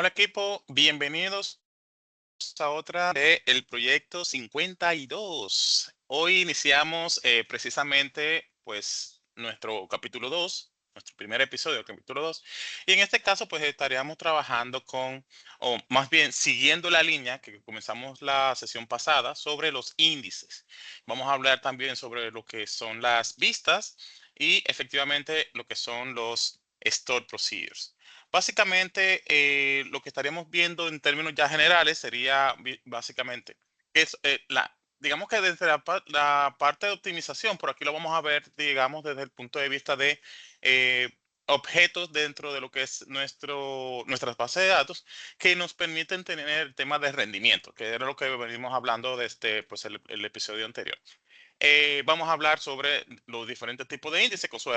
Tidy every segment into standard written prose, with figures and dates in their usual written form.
Hola equipo, bienvenidos a otra de el proyecto 52. Hoy iniciamos precisamente pues nuestro capítulo 2, nuestro primer episodio del capítulo 2. Y en este caso pues estaríamos trabajando con, o más bien siguiendo la línea que comenzamos la sesión pasada sobre los índices. Vamos a hablar también sobre lo que son las vistas y efectivamente lo que son los stored procedures. Básicamente, lo que estaríamos viendo en términos ya generales sería básicamente, que es digamos que desde la parte de optimización, por aquí lo vamos a ver, digamos, desde el punto de vista de eh, objetos dentro de lo que es nuestras bases de datos que nos permiten tener el tema de rendimiento, que era lo que venimos hablando desde pues, el episodio anterior. Vamos a hablar sobre los diferentes tipos de índices con sus,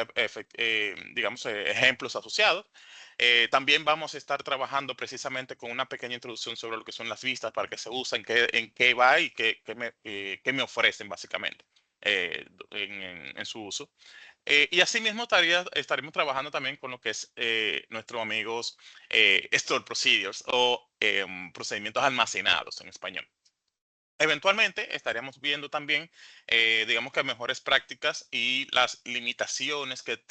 digamos, ejemplos asociados. También vamos a estar trabajando precisamente con una pequeña introducción sobre lo que son las vistas, para qué se usan, en qué va y qué me ofrecen básicamente en su uso. Y asimismo estaremos trabajando también con lo que es nuestros amigos store procedures o procedimientos almacenados en español. Eventualmente estaríamos viendo también, digamos que mejores prácticas y las limitaciones que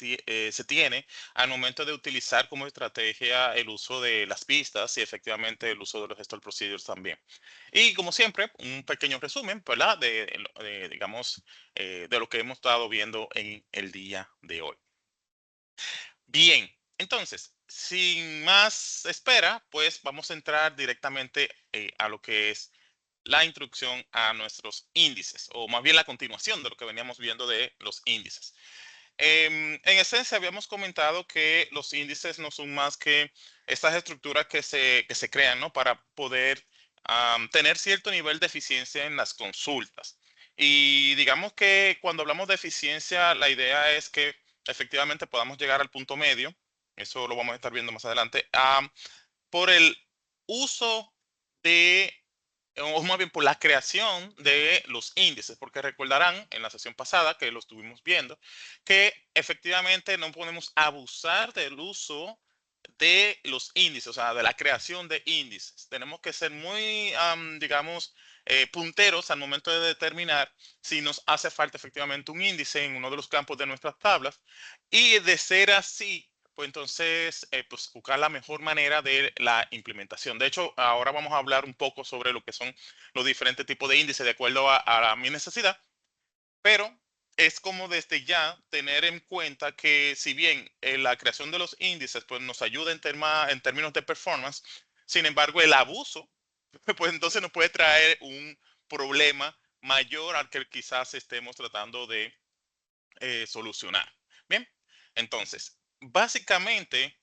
se tiene al momento de utilizar como estrategia el uso de las pistas y efectivamente el uso de los store procedures también. Y como siempre, un pequeño resumen, ¿verdad? Digamos, de lo que hemos estado viendo en el día de hoy. Bien, entonces, sin más espera, pues vamos a entrar directamente a lo que es la introducción a nuestros índices, o más bien la continuación de lo que veníamos viendo de los índices. En esencia, habíamos comentado que los índices no son más que estas estructuras que se crean, ¿no? Para poder tener cierto nivel de eficiencia en las consultas. Y digamos que cuando hablamos de eficiencia, la idea es que efectivamente podamos llegar al punto medio, eso lo vamos a estar viendo más adelante, por el uso de o más bien por la creación de los índices, porque recordarán en la sesión pasada que lo estuvimos viendo, que efectivamente no podemos abusar del uso de los índices, o sea, de la creación de índices. Tenemos que ser muy, digamos, punteros al momento de determinar si nos hace falta efectivamente un índice en uno de los campos de nuestras tablas. Y de ser así, pues entonces, pues buscar la mejor manera de la implementación. De hecho, ahora vamos a hablar un poco sobre lo que son los diferentes tipos de índices de acuerdo a mi necesidad, pero es como desde ya tener en cuenta que si bien la creación de los índices pues nos ayuda en términos de performance, sin embargo el abuso pues entonces nos puede traer un problema mayor al que quizás estemos tratando de solucionar. Bien, entonces, básicamente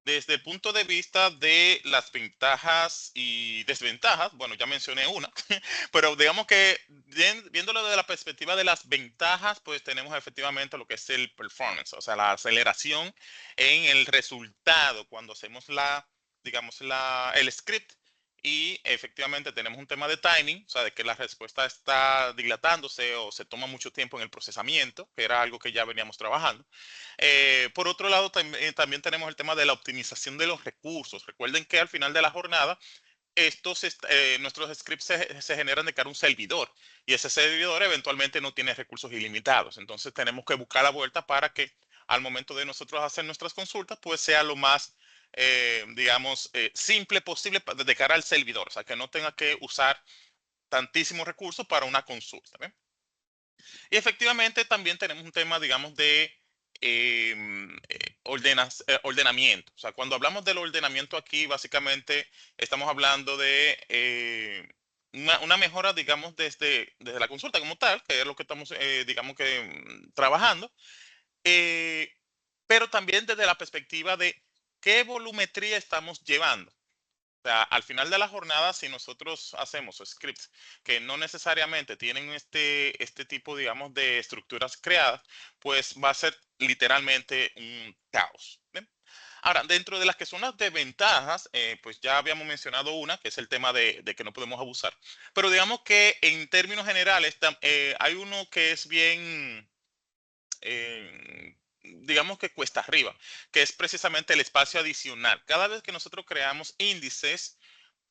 desde el punto de vista de las ventajas y desventajas, bueno, ya mencioné una, pero digamos que viéndolo desde la perspectiva de las ventajas, pues tenemos efectivamente lo que es el performance, o sea, la aceleración en el resultado cuando hacemos digamos, el script. Y efectivamente tenemos un tema de timing, o sea, de que la respuesta está dilatándose o se toma mucho tiempo en el procesamiento, que era algo que ya veníamos trabajando. Por otro lado, también tenemos el tema de la optimización de los recursos. Recuerden que al final de la jornada, nuestros scripts se generan de cara a un servidor y ese servidor eventualmente no tiene recursos ilimitados. Entonces tenemos que buscar la vuelta para que al momento de nosotros hacer nuestras consultas, pues sea lo más, digamos, simple posible de cara al servidor. O sea, que no tenga que usar tantísimos recursos para una consulta. ¿Bien? Y efectivamente también tenemos un tema, digamos, de ordenamiento. O sea, cuando hablamos del ordenamiento aquí, básicamente estamos hablando de una mejora, digamos, desde la consulta como tal, que es lo que estamos, digamos que, trabajando, eh, pero también desde la perspectiva de qué volumetría estamos llevando. O sea, al final de la jornada, si nosotros hacemos scripts que no necesariamente tienen este tipo, digamos, de estructuras creadas, pues va a ser literalmente un caos. ¿Bien? Ahora, dentro de las que son las desventajas, pues ya habíamos mencionado una, que es el tema de que no podemos abusar. Pero digamos que en términos generales, hay uno que es bien, digamos que cuesta arriba, que es precisamente el espacio adicional. Cada vez que nosotros creamos índices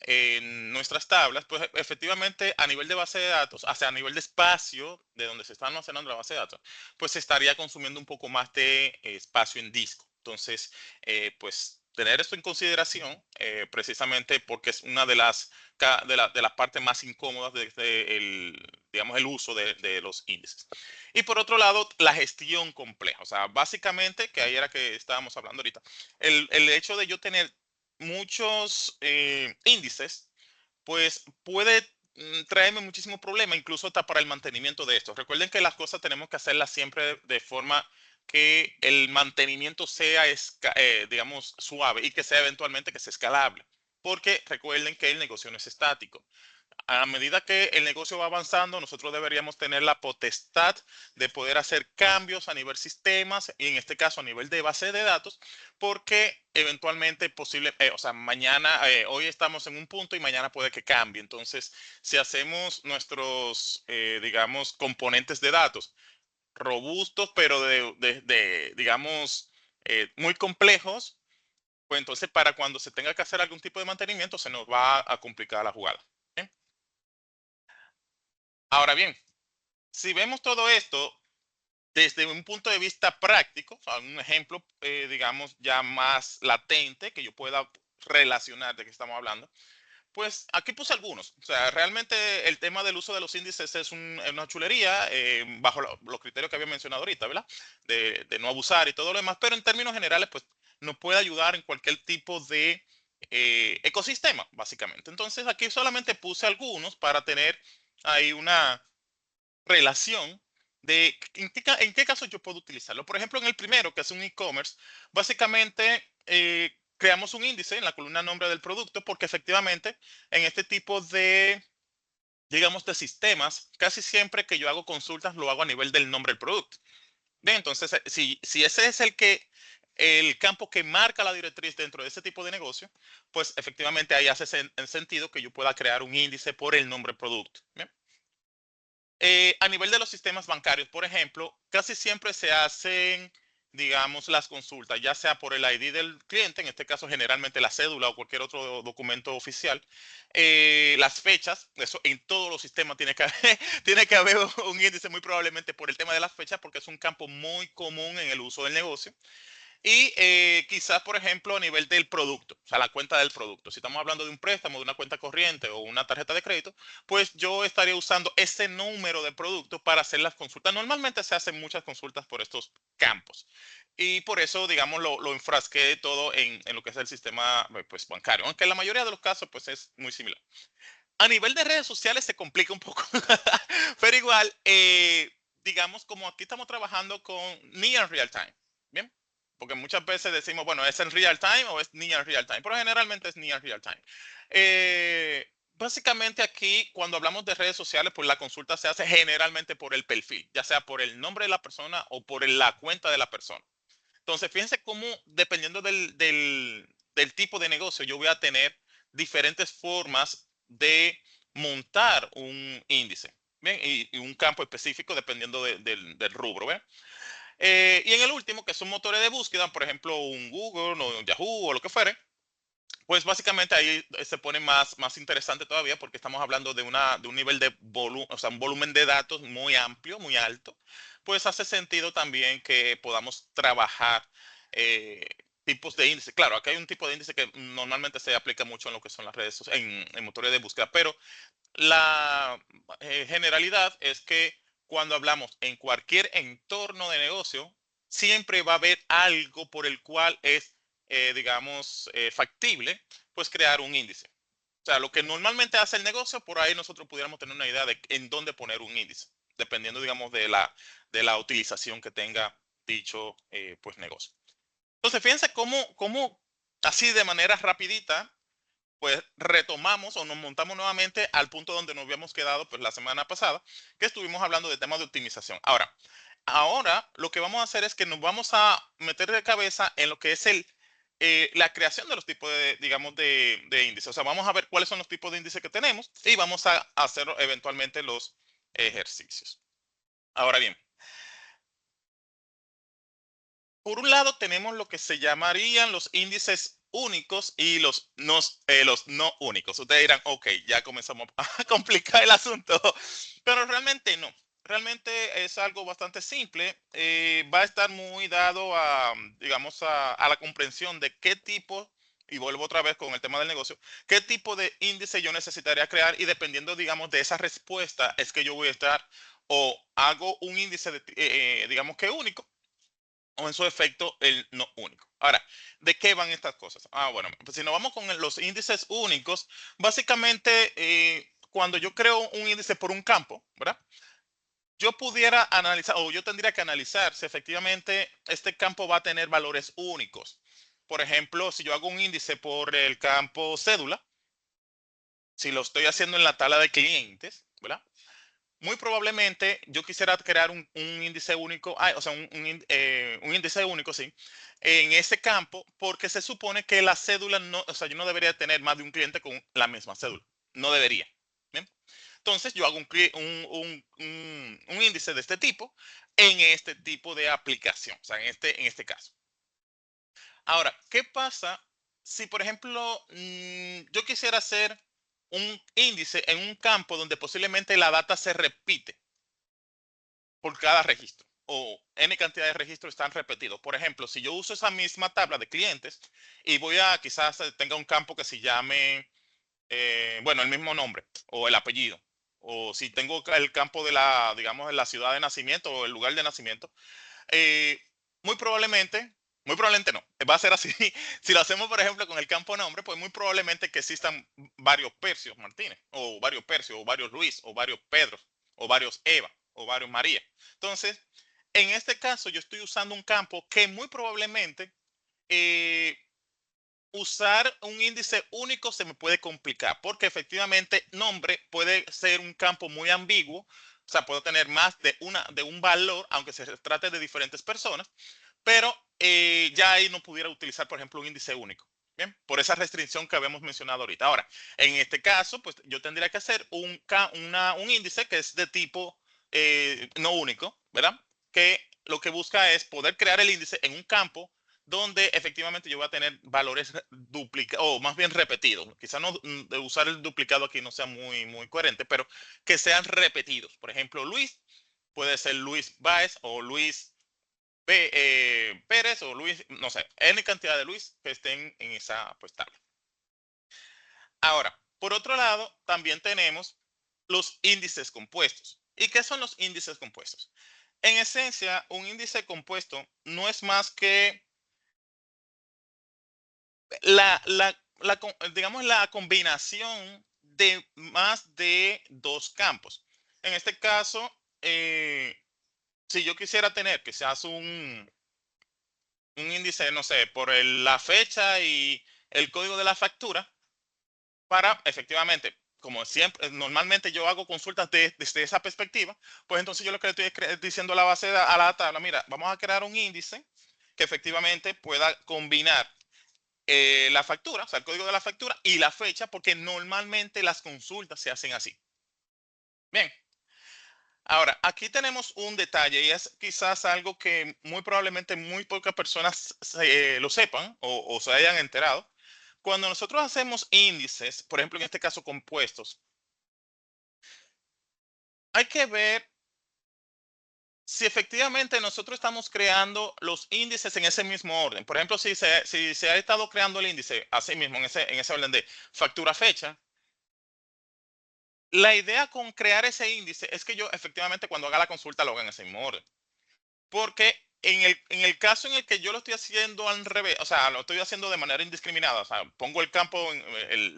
en nuestras tablas, pues efectivamente a nivel de base de datos, o sea, a nivel de espacio de donde se está almacenando la base de datos, pues se estaría consumiendo un poco más de espacio en disco. Entonces, pues tener esto en consideración, precisamente porque es una de las partes más incómodas de digamos, el uso de los índices. Y por otro lado, la gestión compleja. O sea, básicamente, que ahí era que estábamos hablando ahorita, el hecho de yo tener muchos índices, pues puede traerme muchísimo problema, incluso hasta para el mantenimiento de estos. Recuerden que las cosas tenemos que hacerlas siempre de forma que el mantenimiento sea, digamos, suave y que sea eventualmente que sea escalable. Porque recuerden que el negocio no es estático. A medida que el negocio va avanzando, nosotros deberíamos tener la potestad de poder hacer cambios a nivel sistemas y en este caso a nivel de base de datos, porque eventualmente o sea, mañana, hoy estamos en un punto y mañana puede que cambie. Entonces, si hacemos nuestros, digamos, componentes de datos robustos, pero digamos, muy complejos, pues entonces para cuando se tenga que hacer algún tipo de mantenimiento se nos va a complicar la jugada. ¿Bien? Ahora bien, si vemos todo esto desde un punto de vista práctico, o sea, un ejemplo, digamos, ya más latente que yo pueda relacionar de qué estamos hablando, pues aquí puse algunos. O sea, realmente el tema del uso de los índices es una chulería, bajo los criterios que había mencionado ahorita, ¿verdad? De no abusar y todo lo demás, pero en términos generales, pues nos puede ayudar en cualquier tipo de ecosistema, básicamente. Entonces, aquí solamente puse algunos para tener ahí una relación de en qué caso yo puedo utilizarlo. Por ejemplo, en el primero, que es un e-commerce, básicamente creamos un índice en la columna nombre del producto porque efectivamente en este tipo de, digamos, de sistemas, casi siempre que yo hago consultas lo hago a nivel del nombre del producto. Bien, entonces, si ese es el campo que marca la directriz dentro de ese tipo de negocio, pues efectivamente ahí hace sentido que yo pueda crear un índice por el nombre del producto. ¿Bien? A nivel de los sistemas bancarios, por ejemplo, casi siempre se hacen, digamos, las consultas, ya sea por el ID del cliente, en este caso generalmente la cédula o cualquier otro documento oficial, las fechas, eso en todos los sistemas tiene que haber, tiene que haber un índice muy probablemente por el tema de las fechas, porque es un campo muy común en el uso del negocio. Y quizás, por ejemplo, a nivel del producto, o sea, la cuenta del producto. Si estamos hablando de un préstamo, de una cuenta corriente o una tarjeta de crédito, pues yo estaría usando ese número de producto para hacer las consultas. Normalmente se hacen muchas consultas por estos campos. Y por eso, digamos, lo enfrasqué todo en lo que es el sistema pues, bancario. Aunque en la mayoría de los casos, pues es muy similar. A nivel de redes sociales se complica un poco. Pero igual, digamos, como aquí estamos trabajando con Near Real Time. Bien. Porque muchas veces decimos, bueno, ¿es en real time o es near real time? Pero generalmente es near real time. Básicamente aquí, cuando hablamos de redes sociales, pues la consulta se hace generalmente por el perfil, ya sea por el nombre de la persona o por la cuenta de la persona. Entonces, fíjense cómo, dependiendo del tipo de negocio, yo voy a tener diferentes formas de montar un índice. Bien, y un campo específico dependiendo del rubro. ¿Ve? Y en el último, que son motores de búsqueda, por ejemplo, un Google o un Yahoo o lo que fuere, pues básicamente ahí se pone más interesante todavía porque estamos hablando de un nivel de volumen, o sea, un volumen de datos muy amplio, muy alto. Pues hace sentido también que podamos trabajar eh, tipos de índice. Claro, aquí hay un tipo de índice que normalmente se aplica mucho en lo que son las redes sociales, en motores de búsqueda, pero la generalidad es que cuando hablamos en cualquier entorno de negocio, siempre va a haber algo por el cual es, digamos, factible, pues crear un índice. O sea, lo que normalmente hace el negocio, por ahí nosotros pudiéramos tener una idea de en dónde poner un índice, dependiendo, digamos, de la utilización que tenga dicho, pues, negocio. Entonces, fíjense cómo así de manera rapidita pues retomamos o nos montamos nuevamente al punto donde nos habíamos quedado pues la semana pasada, que estuvimos hablando de temas de optimización. Ahora lo que vamos a hacer es que nos vamos a meter de cabeza en lo que es la creación de los tipos de, digamos, de índices. O sea, vamos a ver cuáles son los tipos de índices que tenemos y vamos a hacer eventualmente los ejercicios. Ahora bien, Por un lado tenemos lo que se llamarían los índices únicos y los no únicos. Ustedes dirán, ok, ya comenzamos a complicar el asunto, pero realmente no. Realmente es algo bastante simple. Va a estar muy dado a, digamos, a la comprensión de qué tipo, y vuelvo otra vez con el tema del negocio, qué tipo de índice yo necesitaría crear y dependiendo, digamos, de esa respuesta es que yo voy a estar o hago un índice, digamos que único o en su efecto el no único. Ahora, ¿de qué van estas cosas? Bueno, pues si nos vamos con los índices únicos, básicamente cuando yo creo un índice por un campo, ¿verdad? Yo pudiera analizar o yo tendría que analizar si efectivamente este campo va a tener valores únicos. Por ejemplo, si yo hago un índice por el campo cédula, si lo estoy haciendo en la tabla de clientes, ¿verdad? Muy probablemente yo quisiera crear un índice único, o sea, un índice único, sí, en ese campo, porque se supone que la cédula no, o sea, yo no debería tener más de un cliente con la misma cédula. No debería. ¿Bien? Entonces, yo hago un índice de este tipo en este tipo de aplicación, o sea, en este caso. Ahora, ¿qué pasa si, por ejemplo, yo quisiera hacer un índice en un campo donde posiblemente la data se repite por cada registro o N cantidad de registros están repetidos? Por ejemplo, si yo uso esa misma tabla de clientes y voy a quizás tenga un campo que se llame, bueno, el mismo nombre o el apellido, o si tengo el campo de la, digamos, de la ciudad de nacimiento o el lugar de nacimiento, eh, muy probablemente, muy probablemente no, va a ser así. Si lo hacemos, por ejemplo, con el campo nombre, pues muy probablemente que existan varios Percios Martínez, o varios Percios, o varios Luis, o varios Pedro, o varios Eva, o varios María. Entonces, en este caso, yo estoy usando un campo que muy probablemente eh, usar un índice único se me puede complicar, porque efectivamente nombre puede ser un campo muy ambiguo, o sea, puedo tener más de un valor, aunque se trate de diferentes personas, pero ya ahí no pudiera utilizar, por ejemplo, un índice único. Bien, por esa restricción que habíamos mencionado ahorita. Ahora, en este caso, pues yo tendría que hacer un índice que es de tipo no único, ¿verdad? Que lo que busca es poder crear el índice en un campo donde efectivamente yo voy a tener valores duplicados, o más bien repetidos. Quizá no de usar el duplicado aquí no sea muy coherente, pero que sean repetidos. Por ejemplo, Luis puede ser Luis Baez o Luis Pérez o Luis, no sé, N cantidad de Luis que estén en esa pues tabla. Ahora, por otro lado, también tenemos los índices compuestos. ¿Y qué son los índices compuestos? En esencia, un índice compuesto no es más que digamos, la combinación de más de dos campos. En este caso, si yo quisiera tener que se hace un índice, no sé, por la fecha y el código de la factura, para efectivamente, como siempre, normalmente yo hago consultas desde esa perspectiva, pues entonces yo lo que le estoy diciendo a la base, a la tabla, mira, vamos a crear un índice que efectivamente pueda combinar la factura, o sea, el código de la factura y la fecha, porque normalmente las consultas se hacen así. Bien, ahora aquí tenemos un detalle y es quizás algo que muy probablemente muy pocas personas lo sepan o se hayan enterado. Cuando nosotros hacemos índices, por ejemplo, en este caso compuestos, hay que ver si efectivamente nosotros estamos creando los índices en ese mismo orden. Por ejemplo, si se ha estado creando el índice así mismo, en ese orden de factura fecha, la idea con crear ese índice es que yo efectivamente cuando haga la consulta lo haga en ese mismo orden. Porque en el caso en el que yo lo estoy haciendo al revés, o sea, lo estoy haciendo de manera indiscriminada, o sea, pongo el campo,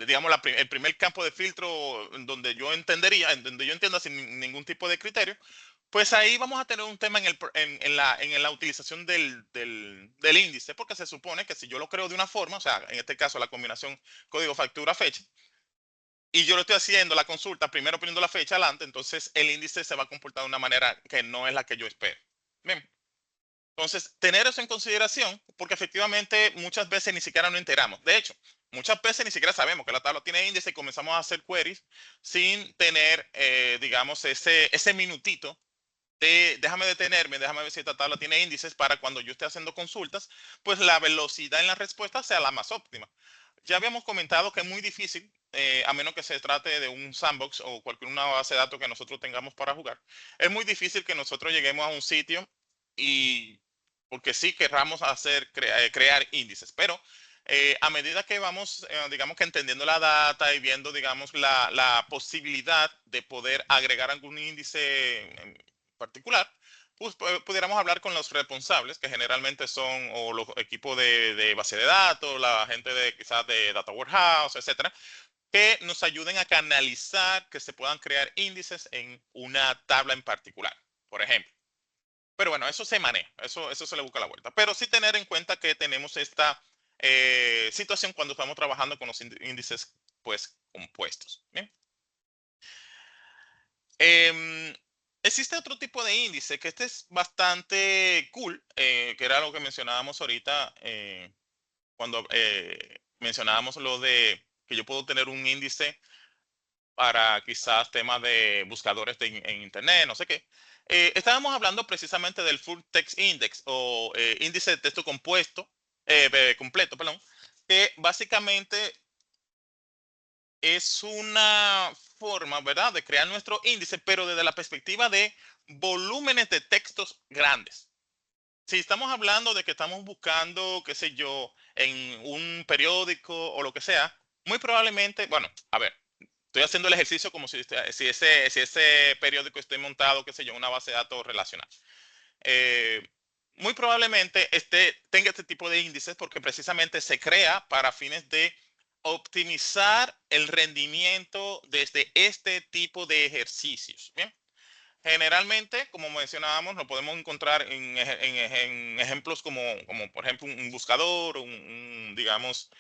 digamos, el primer campo de filtro en donde yo entendería, en donde yo entienda sin ningún tipo de criterio, pues ahí vamos a tener un tema en la utilización del índice, porque se supone que si yo lo creo de una forma, o sea, en este caso la combinación código, factura, fecha, y yo lo estoy haciendo la consulta primero poniendo la fecha adelante, entonces el índice se va a comportar de una manera que no es la que yo espero. Bien. Entonces, tener eso en consideración, porque efectivamente muchas veces ni siquiera nos enteramos. De hecho, muchas veces ni siquiera sabemos que la tabla tiene índice y comenzamos a hacer queries sin tener, digamos, ese minutito déjame detenerme, déjame ver si esta tabla tiene índices para cuando yo esté haciendo consultas, pues la velocidad en la respuesta sea la más óptima. Ya habíamos comentado que es muy difícil, a menos que se trate de un sandbox o cualquier una base de datos que nosotros tengamos para jugar, es muy difícil que nosotros lleguemos a un sitio y porque sí querramos crear índices, pero a medida que vamos, digamos que entendiendo la data y viendo, digamos, la posibilidad de poder agregar algún índice en particular, pues pudiéramos hablar con los responsables, que generalmente son o los equipos de base de datos, la gente de quizás de Data Warehouse, etcétera, que nos ayuden a canalizar que se puedan crear índices en una tabla en particular, por ejemplo. Pero bueno, eso se maneja, eso se le busca la vuelta. Pero sí tener en cuenta que tenemos esta situación cuando estamos trabajando con los índices pues compuestos. ¿Bien? Em, existe otro tipo de índice que este es bastante cool, que era lo que mencionábamos ahorita cuando mencionábamos lo de que yo puedo tener un índice para quizás temas de buscadores en Internet, no sé qué. Estábamos hablando precisamente del Full Text Index o índice de texto completo, perdón, que básicamente es una forma, ¿verdad?, de crear nuestro índice, pero desde la perspectiva de volúmenes de textos grandes. Si estamos hablando de que estamos buscando, qué sé yo, en un periódico o lo que sea, muy probablemente, bueno, a ver, estoy haciendo el ejercicio como si ese periódico esté montado, qué sé yo, en una base de datos relacional. Eh, muy probablemente tenga este tipo de índices porque precisamente se crea para fines de optimizar el rendimiento desde este tipo de ejercicios. Bien, generalmente, como mencionábamos, lo podemos encontrar en ejemplos como, por ejemplo, un buscador, digamos,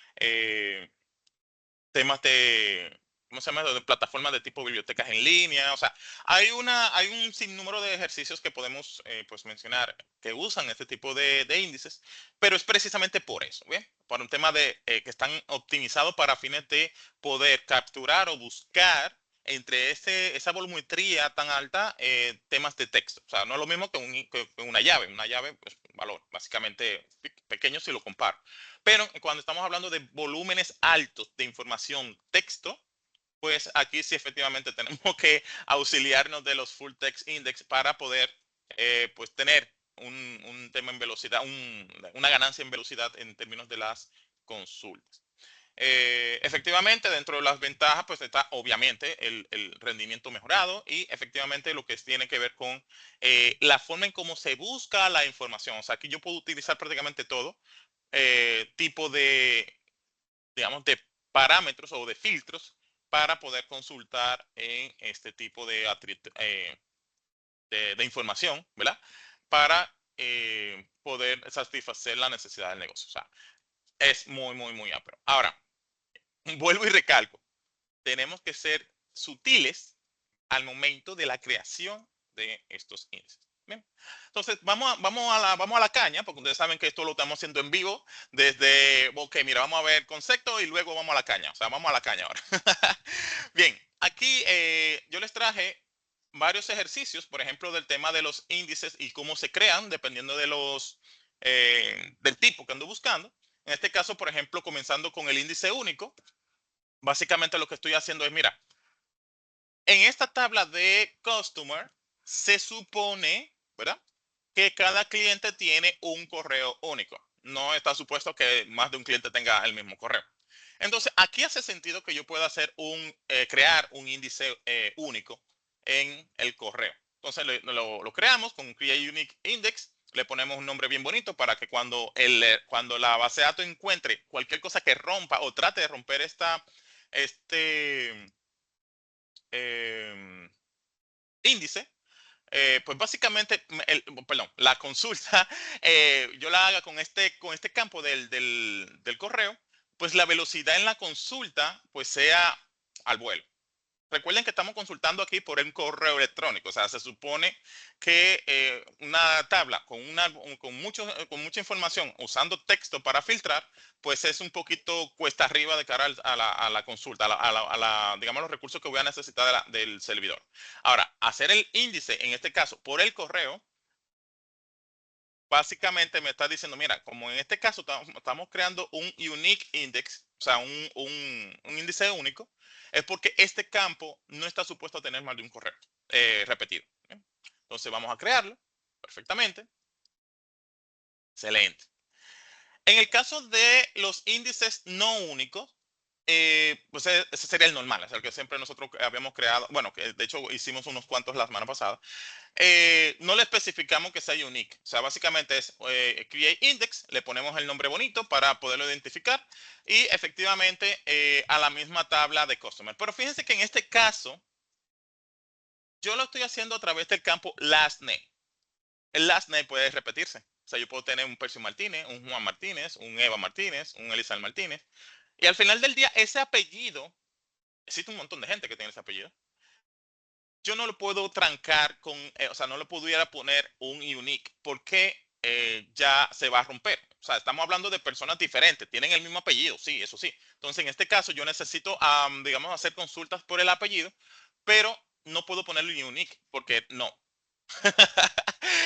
temas de, ¿cómo se llama? De plataformas de tipo bibliotecas en línea. O sea, hay un sinnúmero de ejercicios que podemos pues mencionar que usan este tipo de índices, pero es precisamente por eso, ¿bien? Por un tema de que están optimizados para fines de poder capturar o buscar entre esa volumetría tan alta temas de texto. O sea, no es lo mismo que una llave. Una llave, pues, valor básicamente pequeño si lo comparo. Pero cuando estamos hablando de volúmenes altos de información texto, pues aquí sí efectivamente tenemos que auxiliarnos de los full text index para poder pues tener un tema en velocidad, una ganancia en velocidad en términos de las consultas. Efectivamente, dentro de las ventajas, pues está obviamente el rendimiento mejorado y efectivamente lo que tiene que ver con la forma en cómo se busca la información. O sea, aquí yo puedo utilizar prácticamente todo tipo de, digamos, de parámetros o de filtros para poder consultar en este tipo de información, ¿verdad? Para poder satisfacer la necesidad del negocio. O sea, es muy, muy, muy amplio. Ahora, vuelvo y recalco, tenemos que ser sutiles al momento de la creación de estos índices. Bien. Entonces, vamos a la caña, porque ustedes saben que esto lo estamos haciendo en vivo desde, ok, mira, vamos a ver concepto y luego vamos a la caña. O sea, vamos a la caña ahora. Bien, aquí yo les traje varios ejercicios, por ejemplo, del tema de los índices y cómo se crean, dependiendo del tipo que ando buscando. En este caso, por ejemplo, comenzando con el índice único, básicamente lo que estoy haciendo es, mira, en esta tabla de customer se supone, ¿verdad? Que cada cliente tiene un correo único. No está supuesto que más de un cliente tenga el mismo correo. Entonces, aquí hace sentido que yo pueda crear un índice único en el correo. Entonces, lo creamos con un Create Unique Index. Le ponemos un nombre bien bonito para que cuando la base de datos encuentre cualquier cosa que rompa o trate de romper este eh, índice, pues básicamente, perdón, la consulta, yo la haga con este campo del correo, pues la velocidad en la consulta pues sea al vuelo. recuerden que estamos consultando aquí por el correo electrónico. O sea, se supone que una tabla con mucha información usando texto para filtrar, pues es un poquito cuesta arriba de cara a la consulta, digamos, los recursos que voy a necesitar del servidor. Ahora, hacer el índice, en este caso, por el correo, básicamente me está diciendo, mira, como en este caso estamos creando un unique index, o sea, un índice único, es porque este campo no está supuesto a tener más de un correo repetido. ¿Bien? Entonces vamos a crearlo perfectamente. Excelente. En el caso de los índices no únicos, pues ese sería el normal, es el que siempre nosotros habíamos creado, bueno, que de hecho hicimos unos cuantos la semana pasada. No le especificamos que sea unique. O sea, básicamente es create index, le ponemos el nombre bonito para poderlo identificar y efectivamente a la misma tabla de customer. Pero fíjense que en este caso, yo lo estoy haciendo a través del campo last name. El last name puede repetirse. O sea, yo puedo tener un Percy Martínez, un Juan Martínez, un Eva Martínez, un Elizabeth Martínez. Y al final del día, ese apellido, existe un montón de gente que tiene ese apellido. Yo no lo puedo trancar con, o sea, no le pudiera poner un unique porque ya se va a romper. O sea, estamos hablando de personas diferentes, tienen el mismo apellido, sí, eso sí. Entonces, en este caso, yo necesito, digamos, hacer consultas por el apellido, pero no puedo ponerle unique porque no.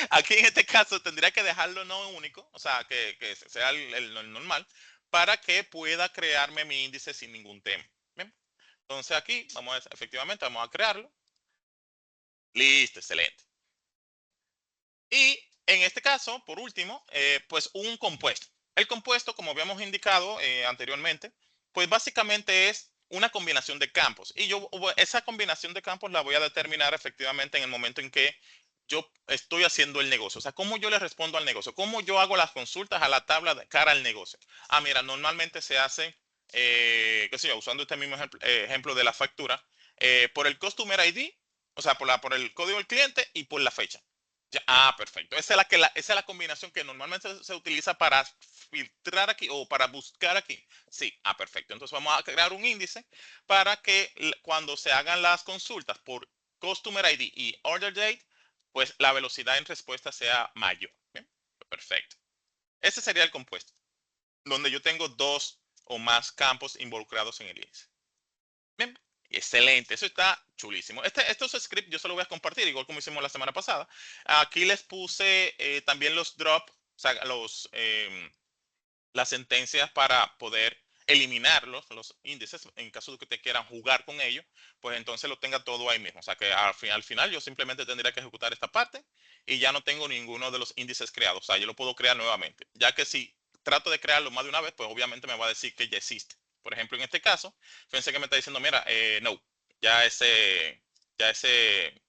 Aquí en este caso tendría que dejarlo no único, o sea, que sea el normal, para que pueda crearme mi índice sin ningún tema. ¿Bien? Entonces aquí, efectivamente, vamos a crearlo. Listo, excelente. Y en este caso, por último, pues un compuesto. El compuesto, como habíamos indicado anteriormente, pues básicamente es una combinación de campos. Y yo esa combinación de campos la voy a determinar efectivamente en el momento en que yo estoy haciendo el negocio. O sea, cómo yo le respondo al negocio, cómo yo hago las consultas a la tabla de cara al negocio. Ah, mira, normalmente se hace, qué sé yo, usando este mismo ejemplo de la factura, por el Customer ID, o sea, por el código del cliente y por la fecha. Perfecto. Esa es la combinación que normalmente se utiliza para filtrar aquí o para buscar aquí. Sí, perfecto. Entonces vamos a crear un índice para que cuando se hagan las consultas por Customer ID y Order Date, pues la velocidad en respuesta sea mayor. Bien, perfecto. Ese sería el compuesto, donde yo tengo dos o más campos involucrados en el índice. Bien, excelente, eso está chulísimo. Estos scripts yo se los voy a compartir, igual como hicimos la semana pasada. Aquí les puse también los drop, o sea, las sentencias para poder eliminarlos, los índices, en caso de que te quieran jugar con ellos, pues entonces lo tenga todo ahí mismo. O sea, que al final yo simplemente tendría que ejecutar esta parte y ya no tengo ninguno de los índices creados. O sea, yo lo puedo crear nuevamente. Ya que si trato de crearlo más de una vez, pues obviamente me va a decir que ya existe. Por ejemplo, en este caso, fíjense que me está diciendo, mira, no, ya ese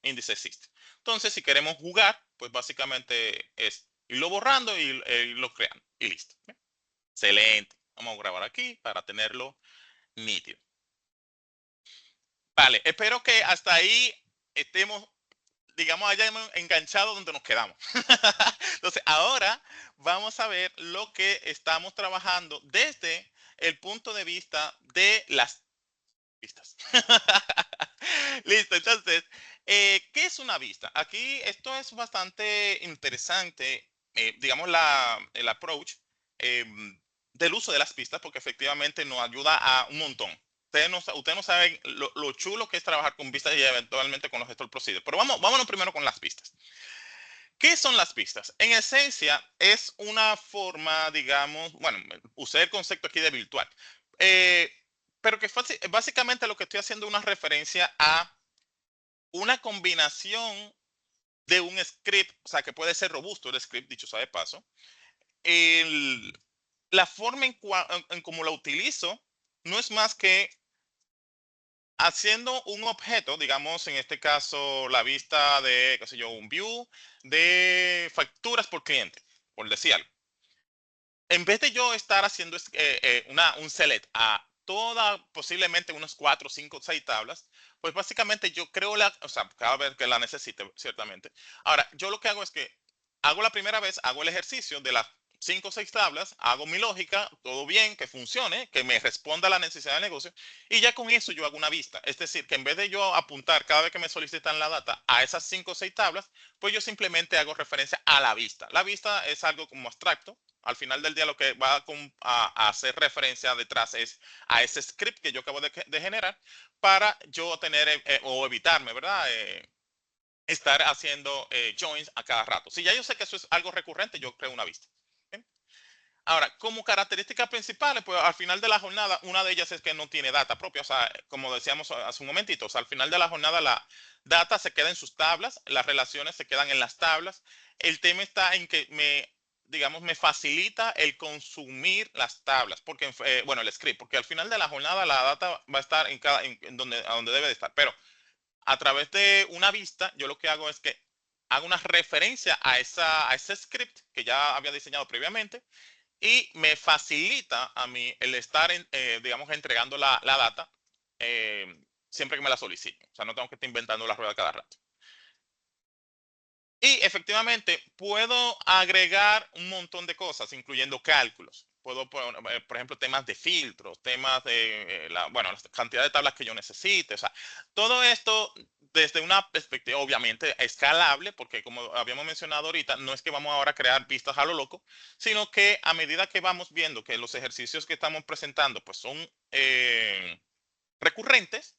índice existe. Entonces, si queremos jugar, pues básicamente es irlo borrando y irlo creando. Y listo. ¿Bien? Excelente. Vamos a grabar aquí para tenerlo nítido. Vale, espero que hasta ahí estemos, digamos, hayamos enganchado donde nos quedamos. Entonces, ahora vamos a ver lo que estamos trabajando desde el punto de vista de las vistas. Listo, entonces, ¿qué es una vista? Aquí esto es bastante interesante, digamos, el approach eh, del uso de las pistas, porque efectivamente nos ayuda a un montón. Ustedes no saben lo chulo que es trabajar con vistas y eventualmente con los gestor procedures. Pero vámonos primero con las pistas. ¿Qué son las pistas? En esencia, es una forma, digamos, bueno, usé el concepto aquí de virtual, eh, pero que básicamente lo que estoy haciendo es una referencia a una combinación de un script, o sea, que puede ser robusto el script, dicho sea de paso. El, la forma en cómo la utilizo no es más que haciendo un objeto, digamos, en este caso, la vista de, qué sé yo, un view de facturas por cliente, por decir algo. En vez de yo estar haciendo un select a toda, posiblemente unos 4, 5, 6 tablas, pues básicamente yo creo o sea, cada vez que la necesite, ciertamente. Ahora, yo lo que hago es que hago la primera vez, hago el ejercicio 5 o 6 tablas, hago mi lógica, todo bien, que funcione, que me responda a la necesidad del negocio, y ya con eso yo hago una vista. Es decir, que en vez de yo apuntar cada vez que me solicitan la data a esas 5 o 6 tablas, pues yo simplemente hago referencia a la vista. La vista es algo como abstracto. Al final del día lo que va a hacer referencia detrás es a ese script que yo acabo de generar para yo tener o evitarme, ¿verdad? Estar haciendo joins a cada rato. Si ya yo sé que eso es algo recurrente, yo creo una vista. ¿Bien? Ahora, como características principales, pues al final de la jornada, una de ellas es que no tiene data propia. O sea, como decíamos hace un momentito, o sea, al final de la jornada la data se queda en sus tablas, las relaciones se quedan en las tablas. El tema está en que digamos, me facilita el consumir las tablas, porque, bueno, el script, porque al final de la jornada la data va a estar en donde, a donde debe de estar. Pero a través de una vista, yo lo que hago es que hago una referencia a ese script que ya había diseñado previamente y me facilita a mí el estar, digamos, entregando la data eh, siempre que me la soliciten. O sea, no tengo que estar inventando la rueda cada rato. Y efectivamente puedo agregar un montón de cosas, incluyendo cálculos. Puedo poner, por ejemplo, temas de filtros, temas de, bueno, la cantidad de tablas que yo necesite. O sea, todo esto desde una perspectiva obviamente escalable, porque como habíamos mencionado ahorita, no es que vamos ahora a crear vistas a lo loco, sino que a medida que vamos viendo que los ejercicios que estamos presentando pues son recurrentes,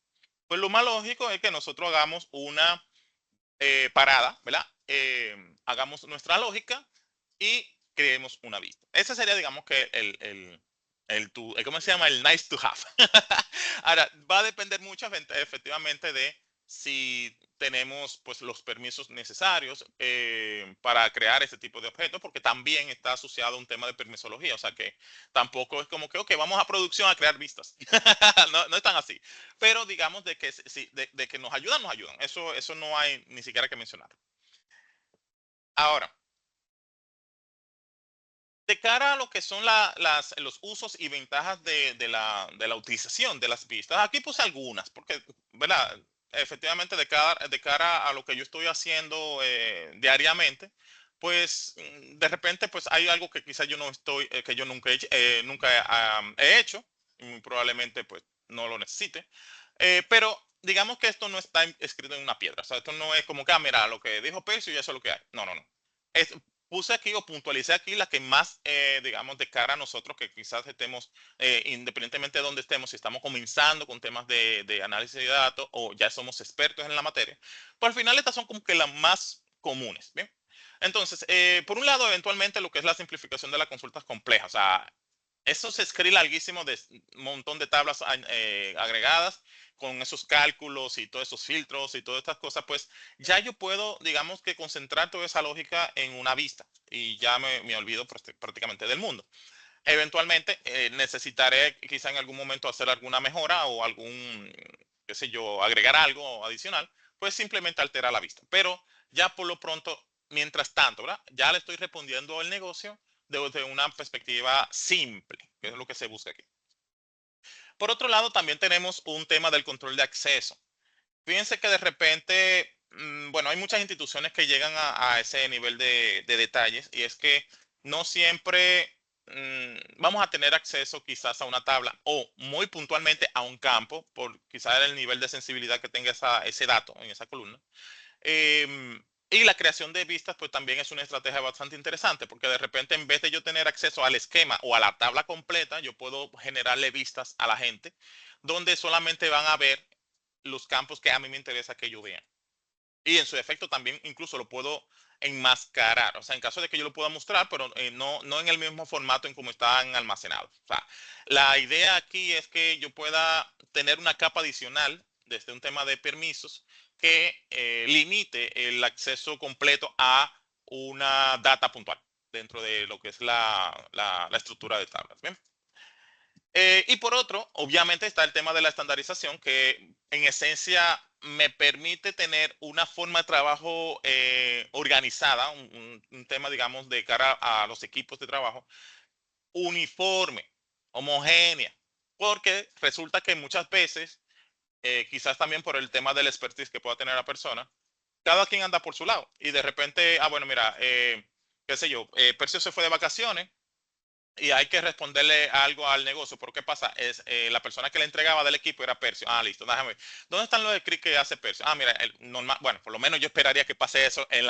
pues lo más lógico es que nosotros hagamos una parada, ¿verdad? Hagamos nuestra lógica y creemos una vista. Ese sería, digamos, que ¿cómo se llama? El nice to have. Ahora, va a depender mucho efectivamente de si tenemos pues los permisos necesarios para crear este tipo de objetos, porque también está asociado a un tema de permisología, o sea que tampoco es como que, ok, vamos a producción a crear vistas. No, no es tan así. Pero digamos de que, sí, de que nos ayudan, nos ayudan. Eso no hay ni siquiera que mencionar. Ahora, de cara a lo que son los usos y ventajas de la utilización de las vistas, aquí puse algunas, porque, ¿verdad? Efectivamente, de cara a lo que yo estoy haciendo diariamente, pues de repente pues hay algo que quizás yo no estoy, que yo he hecho, y muy probablemente pues no lo necesite, pero digamos que esto no está escrito en una piedra, o sea, esto no es como que, mira, lo que dijo Percio y eso es lo que hay. No, no, no. Es, puse aquí o puntualicé aquí la que más, digamos, de cara a nosotros que quizás estemos, independientemente de dónde estemos, si estamos comenzando con temas de análisis de datos o ya somos expertos en la materia, pues al final estas son como que las más comunes, ¿bien? Entonces, por un lado, eventualmente lo que es la simplificación de las consultas complejas, o sea, esos scripts larguísimos de un montón de tablas agregadas con esos cálculos y todos esos filtros y todas estas cosas, pues ya yo puedo, digamos que concentrar toda esa lógica en una vista y ya me olvido prácticamente del mundo. Eventualmente necesitaré quizá en algún momento hacer alguna mejora o algún, qué sé yo, agregar algo adicional, pues simplemente altera la vista. Pero ya por lo pronto, mientras tanto, ¿verdad? Ya le estoy respondiendo al negocio desde una perspectiva simple, que es lo que se busca aquí. Por otro lado, también tenemos un tema del control de acceso. Fíjense que de repente, bueno, hay muchas instituciones que llegan a ese nivel de detalles y es que no siempre vamos a tener acceso quizás a una tabla o muy puntualmente a un campo por quizás el nivel de sensibilidad que tenga ese dato en esa columna. Y la creación de vistas, pues también es una estrategia bastante interesante, porque de repente en vez de yo tener acceso al esquema o a la tabla completa, yo puedo generarle vistas a la gente, donde solamente van a ver los campos que a mí me interesa que ellos vean. Y en su efecto también incluso lo puedo enmascarar, o sea, en caso de que yo lo pueda mostrar, pero no en el mismo formato en como están almacenados. O sea, la idea aquí es que yo pueda tener una capa adicional desde un tema de permisos que limite el acceso completo a una data puntual dentro de lo que es la estructura de tablas. ¿Bien? Y por otro, obviamente está el tema de la estandarización, que en esencia me permite tener una forma de trabajo organizada, un tema, digamos, de cara a los equipos de trabajo, uniforme, homogénea, porque resulta que muchas veces, quizás también por el tema del expertise que pueda tener la persona, cada quien anda por su lado y de repente, bueno, mira, qué sé yo, Percio se fue de vacaciones y hay que responderle algo al negocio. Pero ¿qué pasa? Es la persona que le entregaba del equipo era Percio. Ah, listo, déjame ver. ¿Dónde están los scripts que hace Percio? Ah, mira, el normal, bueno, por lo menos yo esperaría que pase eso en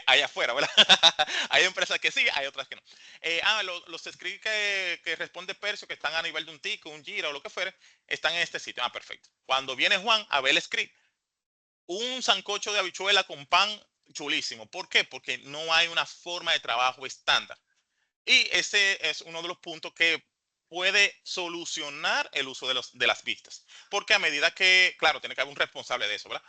allá afuera, ¿verdad? Hay empresas que sí, hay otras que no. Los scripts que responde Percio, que están a nivel de un tico, un gira o lo que fuere, están en este sitio. Ah, perfecto. Cuando viene Juan a ver el script, un sancocho de habichuela con pan chulísimo. ¿Por qué? Porque no hay una forma de trabajo estándar. Y ese es uno de los puntos que puede solucionar el uso de las vistas. Porque a medida que, claro, tiene que haber un responsable de eso, ¿verdad?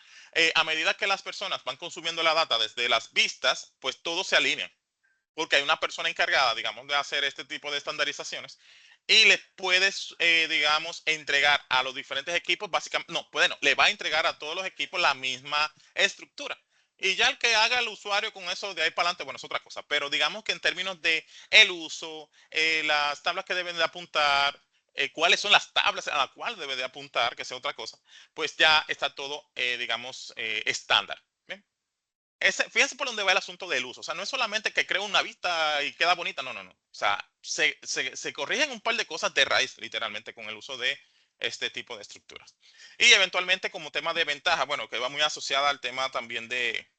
A medida que las personas van consumiendo la data desde las vistas, pues todo se alinea. Porque hay una persona encargada, digamos, de hacer este tipo de estandarizaciones y le puedes, digamos, entregar a los diferentes equipos, básicamente, no, puede no, le va a entregar a todos los equipos la misma estructura. Y ya el que haga el usuario con eso de ahí para adelante, bueno, es otra cosa. Pero digamos que en términos de el uso, las tablas que deben de apuntar, cuáles son las tablas a las cuales debe de apuntar, que sea otra cosa, pues ya está todo, digamos, estándar. ¿Bien? Fíjense por dónde va el asunto del uso. O sea, no es solamente que creo una vista y queda bonita, no, no, no. O sea, se corrigen un par de cosas de raíz, literalmente, con el uso de este tipo de estructuras. Y eventualmente, como tema de ventaja, bueno, que va muy asociada al tema también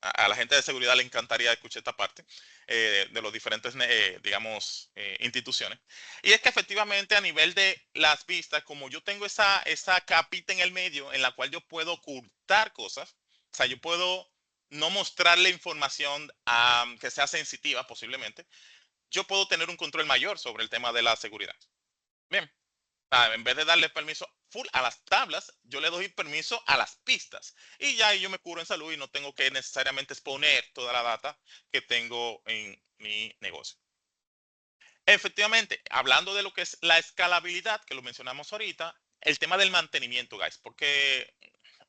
a la gente de seguridad le encantaría escuchar esta parte de los diferentes, digamos, instituciones. Y es que efectivamente a nivel de las vistas, como yo tengo esa capita en el medio en la cual yo puedo ocultar cosas, o sea, yo puedo no mostrarle información que sea sensitiva posiblemente, yo puedo tener un control mayor sobre el tema de la seguridad. Bien, en vez de darle permiso full a las tablas, yo le doy permiso a las pistas. Y ya yo me curo en salud y no tengo que necesariamente exponer toda la data que tengo en mi negocio. Efectivamente, hablando de lo que es la escalabilidad, que lo mencionamos ahorita, el tema del mantenimiento, guys, porque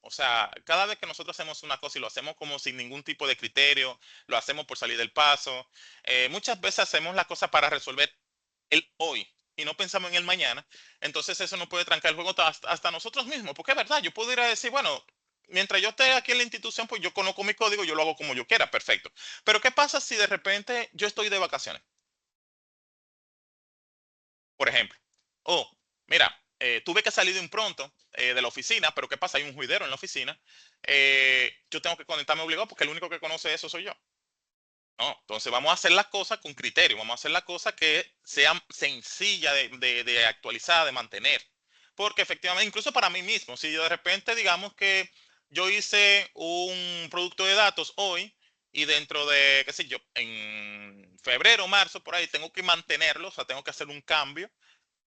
o sea, cada vez que nosotros hacemos una cosa y lo hacemos como sin ningún tipo de criterio, lo hacemos por salir del paso, muchas veces hacemos la cosa para resolver el hoy y no pensamos en el mañana, entonces eso no puede trancar el juego hasta nosotros mismos, porque es verdad, yo puedo ir a decir, bueno, mientras yo esté aquí en la institución, pues yo conozco mi código, yo lo hago como yo quiera, perfecto. Pero ¿qué pasa si de repente yo estoy de vacaciones? Por ejemplo, oh, mira, tuve que salir de un pronto de la oficina, pero ¿qué pasa? Hay un juidero en la oficina. Yo tengo que conectarme obligado porque el único que conoce eso soy yo. No, entonces vamos a hacer las cosas con criterio, vamos a hacer las cosas que sean sencillas de actualizar, de mantener. Porque efectivamente, incluso para mí mismo, si de repente digamos que yo hice un producto de datos hoy y dentro de, qué sé yo, en febrero, marzo, por ahí, tengo que mantenerlo, o sea, tengo que hacer un cambio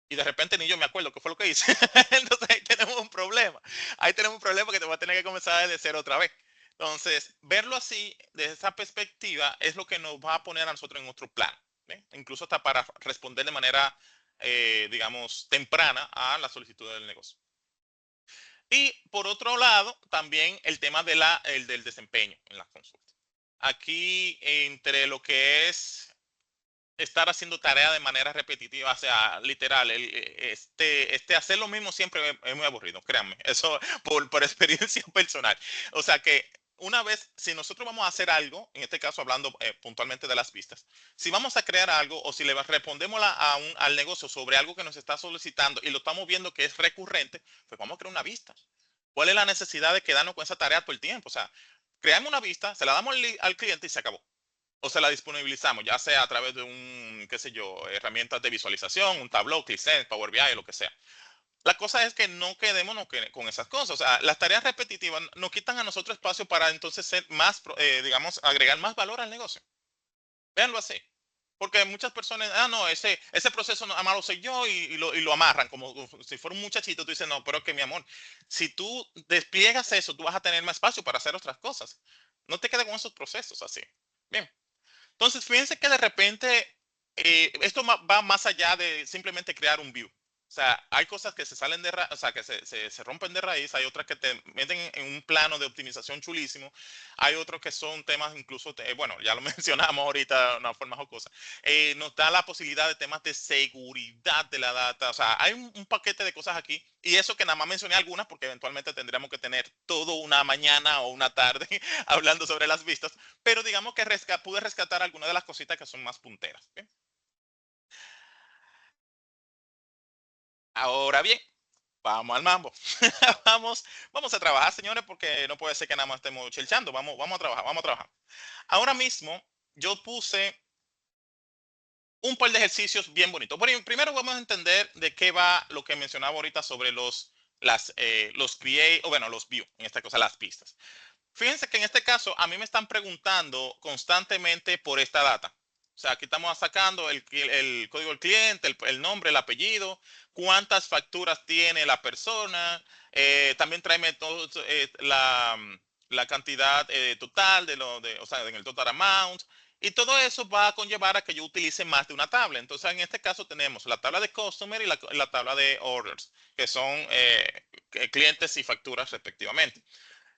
y de repente ni yo me acuerdo qué fue lo que hice. Entonces ahí tenemos un problema. Ahí tenemos un problema que te va a tener que comenzar desde cero otra vez. Entonces, verlo así, desde esa perspectiva, es lo que nos va a poner a nosotros en otro plan. ¿Ve? Incluso hasta para responder de manera, digamos, temprana a la solicitud del negocio. Y por otro lado, también el tema del desempeño en las consultas. Aquí, entre lo que es estar haciendo tarea de manera repetitiva, o sea, literal, hacer lo mismo siempre es muy aburrido, créanme, eso por experiencia personal. O sea que una vez, si nosotros vamos a hacer algo, en este caso hablando puntualmente de las vistas, si vamos a crear algo o si le respondemos al negocio sobre algo que nos está solicitando y lo estamos viendo que es recurrente, pues vamos a crear una vista. ¿Cuál es la necesidad de quedarnos con esa tarea todo el tiempo? O sea, creamos una vista, se la damos al cliente y se acabó o se la disponibilizamos, ya sea a través de un, qué sé yo, herramientas de visualización, un Tableau, ClickSense, Power BI, lo que sea. La cosa es que no quedemos con esas cosas. O sea, las tareas repetitivas nos quitan a nosotros espacio para entonces ser más, digamos, agregar más valor al negocio. Véanlo así. Porque muchas personas, no, ese proceso nada más lo sé yo y lo amarran como si fuera un muchachito. Tú dices, no, pero es que mi amor, si tú despliegas eso, tú vas a tener más espacio para hacer otras cosas. No te quedes con esos procesos así. Bien. Entonces, fíjense que de repente esto va más allá de simplemente crear un view. sea, hay cosas que se salen de raíz, o sea, que se rompen de raíz, hay otras que te meten en un plano de optimización chulísimo, hay otros que son temas incluso, bueno, ya lo mencionamos ahorita de una forma jocosa, nos da la posibilidad de temas de seguridad de la data, o sea, hay un paquete de cosas aquí, y eso que nada más mencioné algunas, porque eventualmente tendríamos que tener todo una mañana o una tarde hablando sobre las vistas, pero digamos que pude rescatar algunas de las cositas que son más punteras. ¿Ok? Ahora bien, vamos al mambo. vamos, vamos a trabajar, señores, porque no puede ser que nada más estemos chelchando. Vamos a trabajar, vamos a trabajar. Ahora mismo, yo puse un par de ejercicios bien bonitos. Bueno, primero vamos a entender de qué va lo que mencionaba ahorita sobre los create, o bueno, los view, en esta cosa, las pistas. Fíjense que en este caso a mí me están preguntando constantemente por esta data. O sea, aquí estamos sacando el código del cliente, el nombre, el apellido, cuántas facturas tiene la persona, también tráeme la cantidad total o sea, en el total amount. Y todo eso va a conllevar a que yo utilice más de una tabla. Entonces, en este caso tenemos la tabla de customer y la tabla de orders, que son clientes y facturas respectivamente.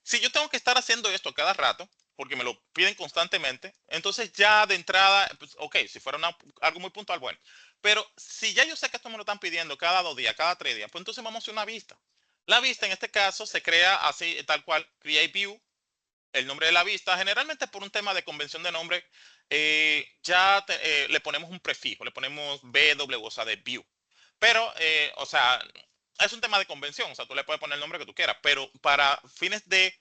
Si yo tengo que estar haciendo esto cada rato, porque me lo piden constantemente, entonces ya de entrada, pues, ok, si fuera algo muy puntual, bueno. Pero si ya yo sé que esto me lo están pidiendo cada 2 días, cada 3 días, pues entonces vamos a hacer una vista. La vista en este caso se crea así, tal cual, create view, el nombre de la vista, generalmente por un tema de convención de nombre, le ponemos un prefijo, le ponemos BW, o sea, de view. Pero, o sea, es un tema de convención, o sea, tú le puedes poner el nombre que tú quieras, pero para fines de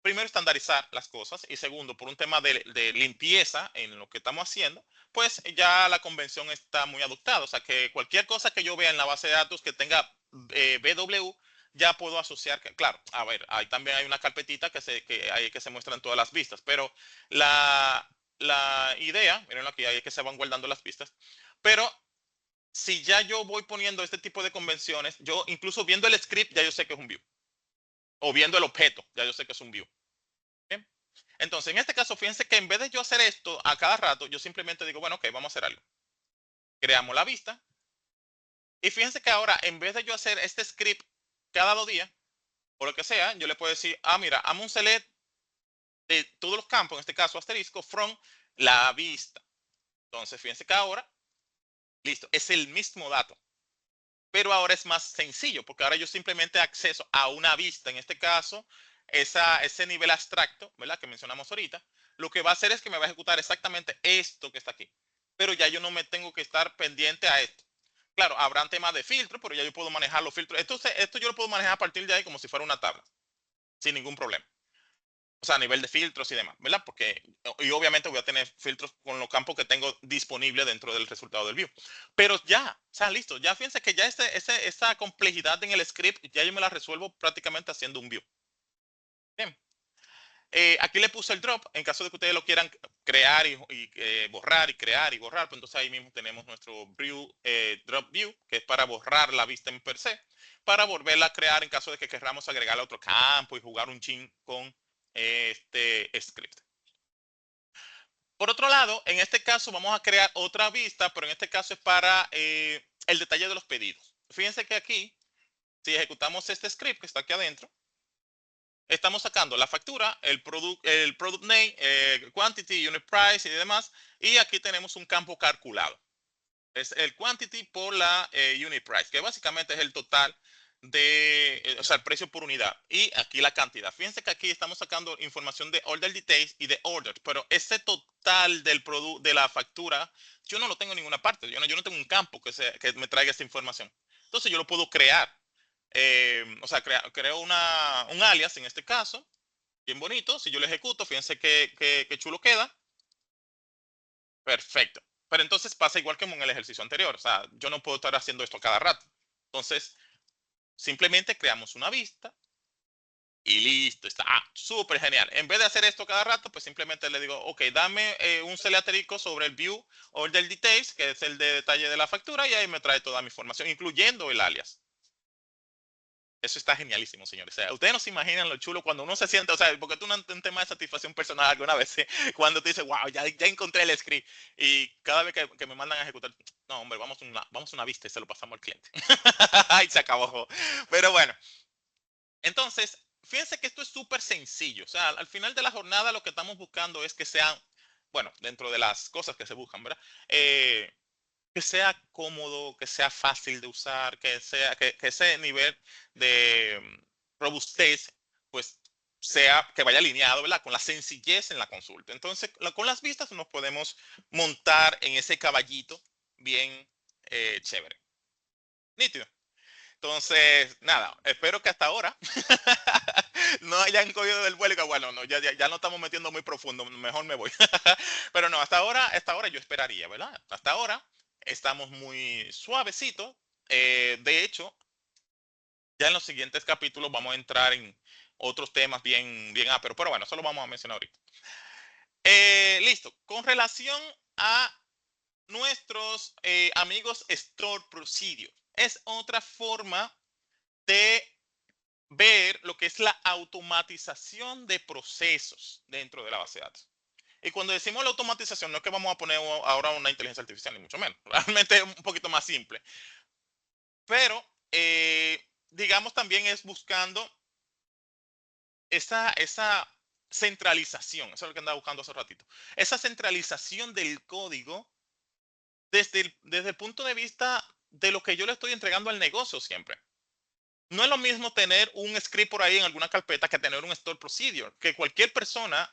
primero, estandarizar las cosas y segundo, por un tema de limpieza en lo que estamos haciendo, pues ya la convención está muy adoptada. O sea, que cualquier cosa que yo vea en la base de datos que tenga BW, ya puedo asociar, claro, a ver, ahí también hay una carpetita que se muestran todas las vistas, pero la idea, miren aquí, ahí es que se van guardando las vistas, pero si ya yo voy poniendo este tipo de convenciones, yo incluso viendo el script, ya yo sé que es un view, o viendo el objeto, ya yo sé que es un view. Bien. Entonces, en este caso, fíjense que en vez de yo hacer esto a cada rato, yo simplemente digo, bueno, ok, vamos a hacer algo. Creamos la vista. Y fíjense que ahora, en vez de yo hacer este script cada 2 días, o lo que sea, yo le puedo decir, mira, hazme un select de todos los campos, en este caso asterisco, from la vista. Entonces, fíjense que ahora, listo, es el mismo dato. Pero ahora es más sencillo, porque ahora yo simplemente acceso a una vista, en este caso, ese nivel abstracto, ¿verdad? Que mencionamos ahorita, lo que va a hacer es que me va a ejecutar exactamente esto que está aquí. Pero ya yo no me tengo que estar pendiente a esto. Claro, habrán temas de filtro, pero ya yo puedo manejar los filtros. Esto yo lo puedo manejar a partir de ahí como si fuera una tabla, sin ningún problema. O sea, a nivel de filtros y demás, ¿verdad? Porque, y obviamente voy a tener filtros con los campos que tengo disponibles dentro del resultado del view. Pero ya, o sea, listo. Ya fíjense que ya esa complejidad en el script, ya yo me la resuelvo prácticamente haciendo un view. Bien. Aquí le puse el drop, en caso de que ustedes lo quieran crear y borrar y crear y borrar, pues entonces ahí mismo tenemos nuestro drop view, que es para borrar la vista en per se, para volverla a crear en caso de que queramos agregarle otro campo y jugar un chin con este script. Por otro lado, en este caso vamos a crear otra vista, pero en este caso es para el detalle de los pedidos. Fíjense que aquí, si ejecutamos este script que está aquí adentro, estamos sacando la factura, el product name, quantity, unit price y demás, y aquí tenemos un campo calculado. Es el quantity por la unit price, que básicamente es el total o sea, el precio por unidad. Y aquí la cantidad. Fíjense que aquí estamos sacando información de order details y de order, pero ese total del producto, de la factura, yo no lo tengo en ninguna parte. Yo no tengo un campo que me traiga esa información. Entonces yo lo puedo crear. O sea, creo un alias en este caso, bien bonito. Si yo lo ejecuto, fíjense que chulo queda. Perfecto. Pero entonces pasa igual que en el ejercicio anterior. O sea, yo no puedo estar haciendo esto cada rato. Entonces, simplemente creamos una vista y listo. Está súper genial. En vez de hacer esto cada rato, pues simplemente le digo, ok, dame un celeaterico sobre el view order details, que es el de detalle de la factura, y ahí me trae toda mi información, incluyendo el alias. Eso está genialísimo, señores. O sea, ustedes no se imaginan lo chulo cuando uno se siente, o sea, porque tú un tema de satisfacción personal alguna vez, cuando tú dices, wow, ya encontré el script. Y cada vez que me mandan a ejecutar, no, hombre, vamos a una vista y se lo pasamos al cliente. Y se acabó. Pero bueno, entonces, fíjense que esto es súper sencillo. O sea, al final de la jornada lo que estamos buscando es que sean, bueno, dentro de las cosas que se buscan, ¿verdad? Que sea cómodo, que sea fácil de usar, que ese nivel de robustez, pues sea, que vaya alineado, ¿verdad? Con la sencillez en la consulta. Entonces, con las vistas nos podemos montar en ese caballito bien chévere. Nítido. Entonces, nada, espero que hasta ahora no hayan cogido del vuelo y que, bueno, no, ya no estamos metiendo muy profundo, mejor me voy. Pero no, hasta ahora yo esperaría, ¿verdad? Hasta ahora estamos muy suavecitos. De hecho, ya en los siguientes capítulos vamos a entrar en otros temas bien ásperos, pero bueno, eso lo vamos a mencionar ahorita. Listo, con relación a nuestros amigos Store Procedure, es otra forma de ver lo que es la automatización de procesos dentro de la base de datos. Y cuando decimos la automatización, no es que vamos a poner ahora una inteligencia artificial, ni mucho menos. Realmente es un poquito más simple. Pero, digamos, también es buscando esa centralización. Eso es lo que andaba buscando hace ratito. Esa centralización del código desde el punto de vista de lo que yo le estoy entregando al negocio siempre. No es lo mismo tener un script por ahí en alguna carpeta que tener un store procedure, que cualquier persona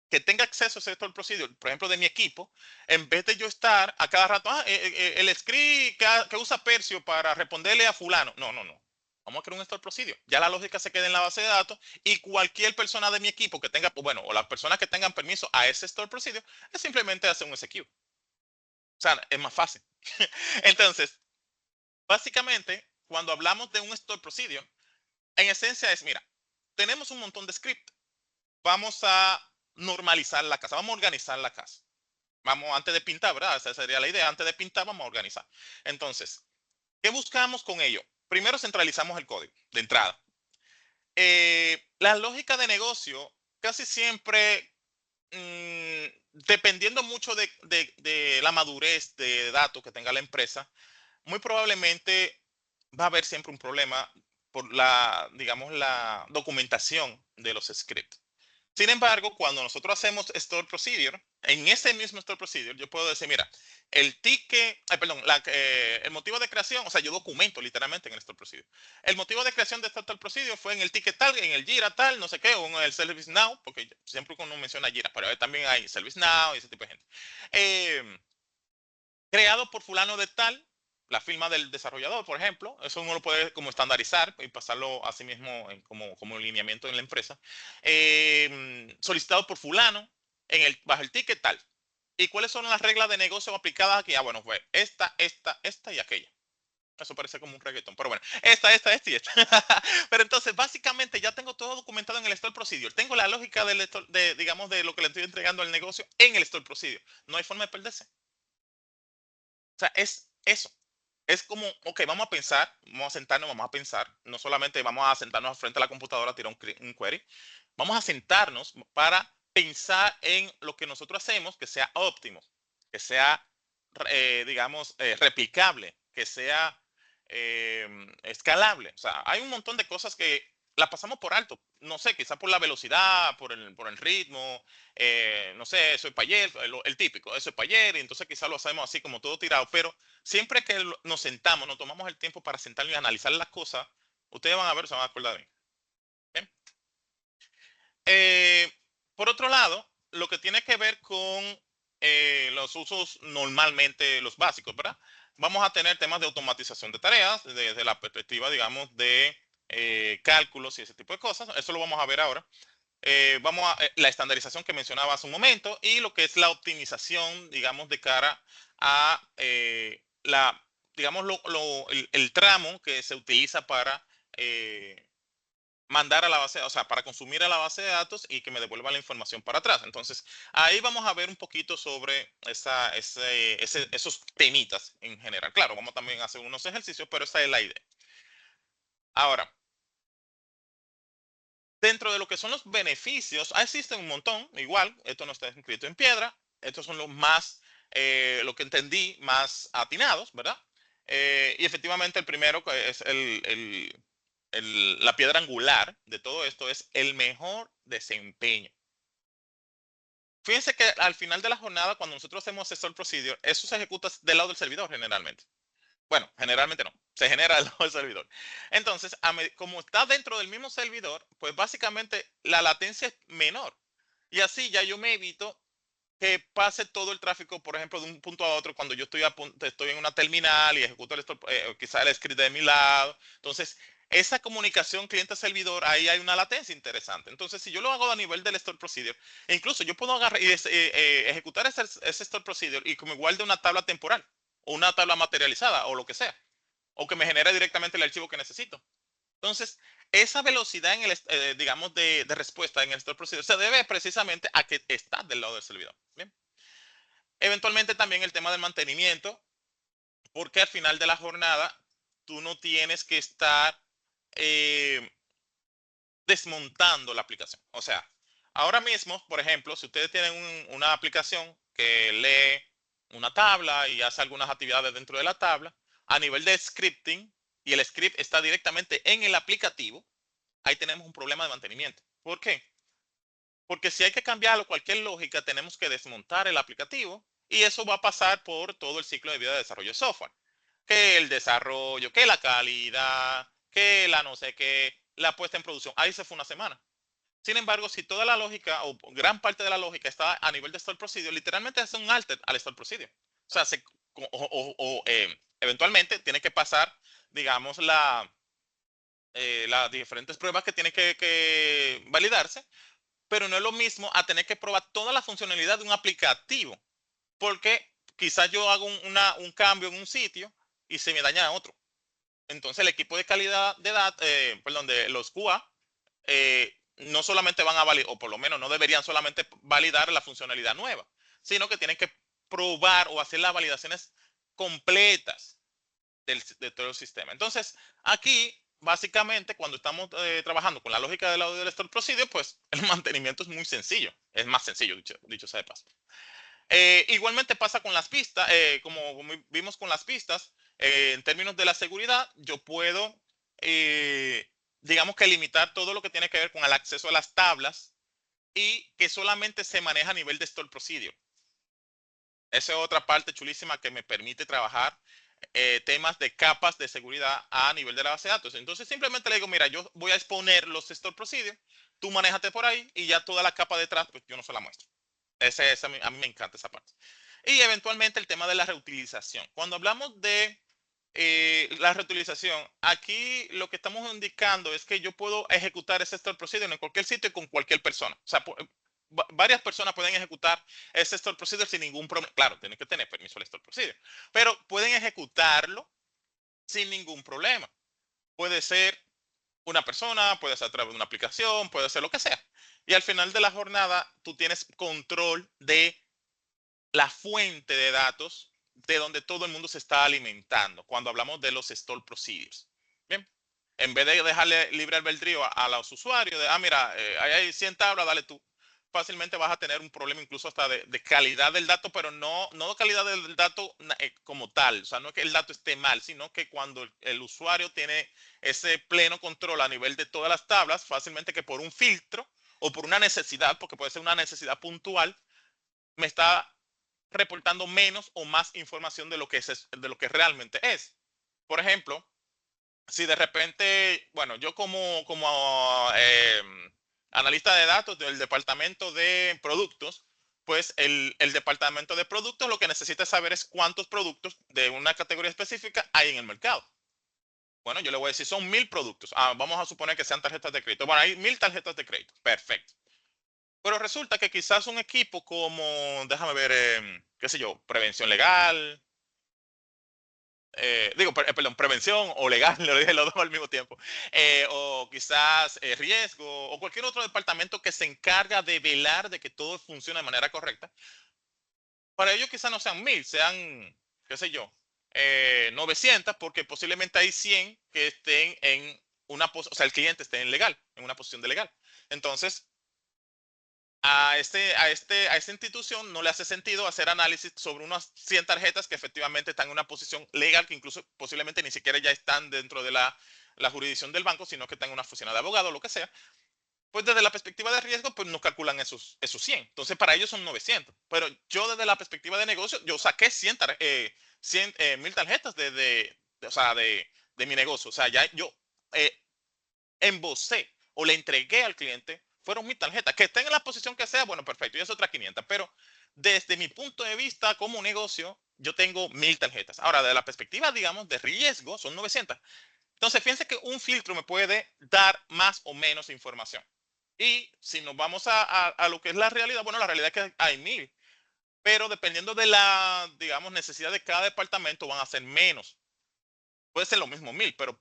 que tenga acceso a ese store procedure, por ejemplo, de mi equipo, en vez de yo estar a cada rato, el script que usa Percio para responderle a fulano. No, no, no. Vamos a crear un store procedure. Ya la lógica se queda en la base de datos y cualquier persona de mi equipo que tenga, bueno, o las personas que tengan permiso a ese store procedure, es simplemente hacer un SQ. O sea, es más fácil. Entonces, básicamente, cuando hablamos de un store procedure, en esencia es, mira, tenemos un montón de script. Vamos a normalizar la casa, vamos a organizar la casa. Vamos, antes de pintar, ¿verdad? Esa sería la idea. Antes de pintar, vamos a organizar. Entonces, ¿qué buscamos con ello? Primero centralizamos el código de entrada. La lógica de negocio casi siempre, dependiendo mucho de la madurez de datos que tenga la empresa, muy probablemente va a haber siempre un problema por digamos, la documentación de los scripts. Sin embargo, cuando nosotros hacemos Store Procedure, en ese mismo Store Procedure, yo puedo decir, mira, el ticket, perdón, el motivo de creación, o sea, yo documento literalmente en el Store Procedure. El motivo de creación de Store Procedure fue en el ticket tal, en el Jira tal, no sé qué, o en el Service Now, porque siempre uno menciona Jira, pero también hay Service Now y ese tipo de gente. Creado por fulano de tal, la firma del desarrollador, por ejemplo, eso uno lo puede como estandarizar y pasarlo a sí mismo como lineamiento en la empresa. Solicitado por fulano bajo el ticket tal. ¿Y cuáles son las reglas de negocio aplicadas aquí? Ah, bueno, fue esta y aquella. Eso parece como un reggaetón, pero bueno, esta y esta. Pero entonces, básicamente, ya tengo todo documentado en el Store Procedure. Tengo la lógica digamos, de lo que le estoy entregando al negocio en el Store Procedure. No hay forma de perderse. O sea, es eso. Es como, ok, vamos a pensar, vamos a sentarnos, vamos a pensar. No solamente vamos a sentarnos frente a la computadora a tirar un query. Vamos a sentarnos para pensar en lo que nosotros hacemos que sea óptimo, que sea, digamos, replicable, que sea escalable. O sea, hay un montón de cosas que la pasamos por alto. No sé, quizás por la velocidad, por el ritmo, no sé, eso es para ayer, el típico, eso es para ayer, y entonces quizás lo hacemos así como todo tirado, pero siempre que nos sentamos, nos tomamos el tiempo para sentarnos y analizar las cosas, ustedes van a ver, se van a acordar de mí. ¿Bien? Por otro lado, lo que tiene que ver con los usos normalmente, los básicos, ¿verdad? Vamos a tener temas de automatización de tareas desde la perspectiva, digamos, de cálculos y ese tipo de cosas. Eso lo vamos a ver ahora. La estandarización que mencionaba hace un momento y lo que es la optimización, digamos, de cara a digamos, el tramo que se utiliza para mandar a la base, o sea, para consumir a la base de datos y que me devuelva la información para atrás. Entonces, ahí vamos a ver un poquito sobre esos temitas en general. Claro, vamos también a hacer unos ejercicios, pero esa es la idea. Ahora, Dentro de lo que son los beneficios, existen un montón, igual, esto no está escrito en piedra, estos son los más, lo que entendí, más atinados, ¿verdad? Y efectivamente el primero, que es la piedra angular de todo esto, es el mejor desempeño. Fíjense que al final de la jornada, cuando nosotros hacemos Store Procedure, eso se ejecuta del lado del servidor generalmente. Bueno, generalmente no, se genera del lado del servidor. Entonces, como está dentro del mismo servidor, pues básicamente la latencia es menor. Y así ya yo me evito que pase todo el tráfico, por ejemplo, de un punto a otro cuando yo estoy en una terminal y ejecuto quizá el script de mi lado. Entonces, esa comunicación cliente-servidor, ahí hay una latencia interesante. Entonces, si yo lo hago a nivel del store procedure, e incluso yo puedo agarrar y ejecutar ese store procedure y que me guarde una tabla temporal o una tabla materializada o lo que sea, o que me genere directamente el archivo que necesito. Entonces, esa velocidad en digamos, de respuesta en el store procedure se debe precisamente a que está del lado del servidor. Bien. Eventualmente también el tema del mantenimiento, porque al final de la jornada tú no tienes que estar eh, desmontando la aplicación. O sea, ahora mismo, por ejemplo, si ustedes tienen una aplicación que lee una tabla y hace algunas actividades dentro de la tabla, a nivel de scripting, y el script está directamente en el aplicativo, ahí tenemos un problema de mantenimiento. ¿Por qué? Porque si hay que cambiarlo, cualquier lógica, tenemos que desmontar el aplicativo y eso va a pasar por todo el ciclo de vida de desarrollo de software. Que el desarrollo, que la calidad, que la no sé qué, la puesta en producción. Ahí se fue una semana. Sin embargo, si toda la lógica o gran parte de la lógica está a nivel de store procedure, literalmente es un alter al store procedure. O sea, eventualmente tiene que pasar, digamos, las diferentes pruebas que tienen que validarse, pero no es lo mismo a tener que probar toda la funcionalidad de un aplicativo, porque quizás yo hago un cambio en un sitio y se me daña otro. Entonces el equipo de calidad de datos, perdón, de los QA, no solamente van a validar, o por lo menos no deberían solamente validar la funcionalidad nueva, sino que tienen que probar o hacer las validaciones completas de todo el sistema. Entonces, aquí, básicamente, cuando estamos trabajando con la lógica del audio del store procedure, pues el mantenimiento es muy sencillo. Es más sencillo, dicho sea de paso. Igualmente pasa con las pistas, como vimos con las pistas, en términos de la seguridad, yo puedo, digamos que limitar todo lo que tiene que ver con el acceso a las tablas y que solamente se maneja a nivel de store procedure. Esa es otra parte chulísima que me permite trabajar temas de capas de seguridad a nivel de la base de datos. Entonces simplemente le digo, mira, yo voy a exponer los store procedure, tú manéjate por ahí y ya toda la capa detrás, pues yo no se la muestro. A mí me encanta esa parte. Y eventualmente el tema de la reutilización. Cuando hablamos de la reutilización, aquí lo que estamos indicando es que yo puedo ejecutar ese store procedure en cualquier sitio y con cualquier persona. O sea, varias personas pueden ejecutar ese store procedure sin ningún problema. Claro, tienen que tener permiso del store procedure, pero pueden ejecutarlo sin ningún problema. Puede ser una persona, puede ser a través de una aplicación, puede ser lo que sea. Y al final de la jornada, tú tienes control de la fuente de datos de donde todo el mundo se está alimentando cuando hablamos de los store procedures. Bien, en vez de dejarle libre albedrío a los usuarios, mira, ahí hay 100 tablas, dale tú. Fácilmente vas a tener un problema incluso hasta de calidad del dato, pero no calidad del dato como tal. O sea, no es que el dato esté mal, sino que cuando el usuario tiene ese pleno control a nivel de todas las tablas, fácilmente que por un filtro o por una necesidad, porque puede ser una necesidad puntual, me está reportando menos o más información de lo que realmente es. Por ejemplo, si de repente, bueno, yo como analista de datos del departamento de productos, pues el departamento de productos lo que necesita saber es cuántos productos de una categoría específica hay en el mercado. Bueno, yo le voy a decir, son 1000 productos. Vamos a suponer que sean tarjetas de crédito. Bueno, hay 1000 tarjetas de crédito. Perfecto. Pero resulta que quizás un equipo como, déjame ver, qué sé yo, prevención legal, perdón, prevención o legal, lo dije los dos al mismo tiempo, o quizás riesgo, o cualquier otro departamento que se encarga de velar de que todo funcione de manera correcta. Para ellos quizás no sean 1000, sean, qué sé yo, 900, porque posiblemente hay 100 que estén en o sea, el cliente esté en legal, en una posición de legal. Entonces, a esta institución no le hace sentido hacer análisis sobre unas 100 tarjetas que efectivamente están en una posición legal, que incluso posiblemente ni siquiera ya están dentro de la jurisdicción del banco, sino que están en una oficina de abogado, lo que sea. Pues desde la perspectiva de riesgo, pues no calculan esos 100. Entonces, para ellos son 900. Pero yo desde la perspectiva de negocio, yo saqué 1000 tarjetas o sea, de mi negocio. O sea, ya yo eh, embosé o le entregué al cliente, fueron 1000 tarjetas. Que estén en la posición que sea, bueno, perfecto, y es otra 500. Pero desde mi punto de vista como negocio, yo tengo 1000 tarjetas. Ahora, desde la perspectiva, digamos, de riesgo, son 900. Entonces, fíjense que un filtro me puede dar más o menos información. Y si nos vamos a lo que es la realidad, bueno, la realidad es que hay 1000, pero dependiendo de la, digamos, necesidad de cada departamento, van a ser menos. Puede ser lo mismo 1000, pero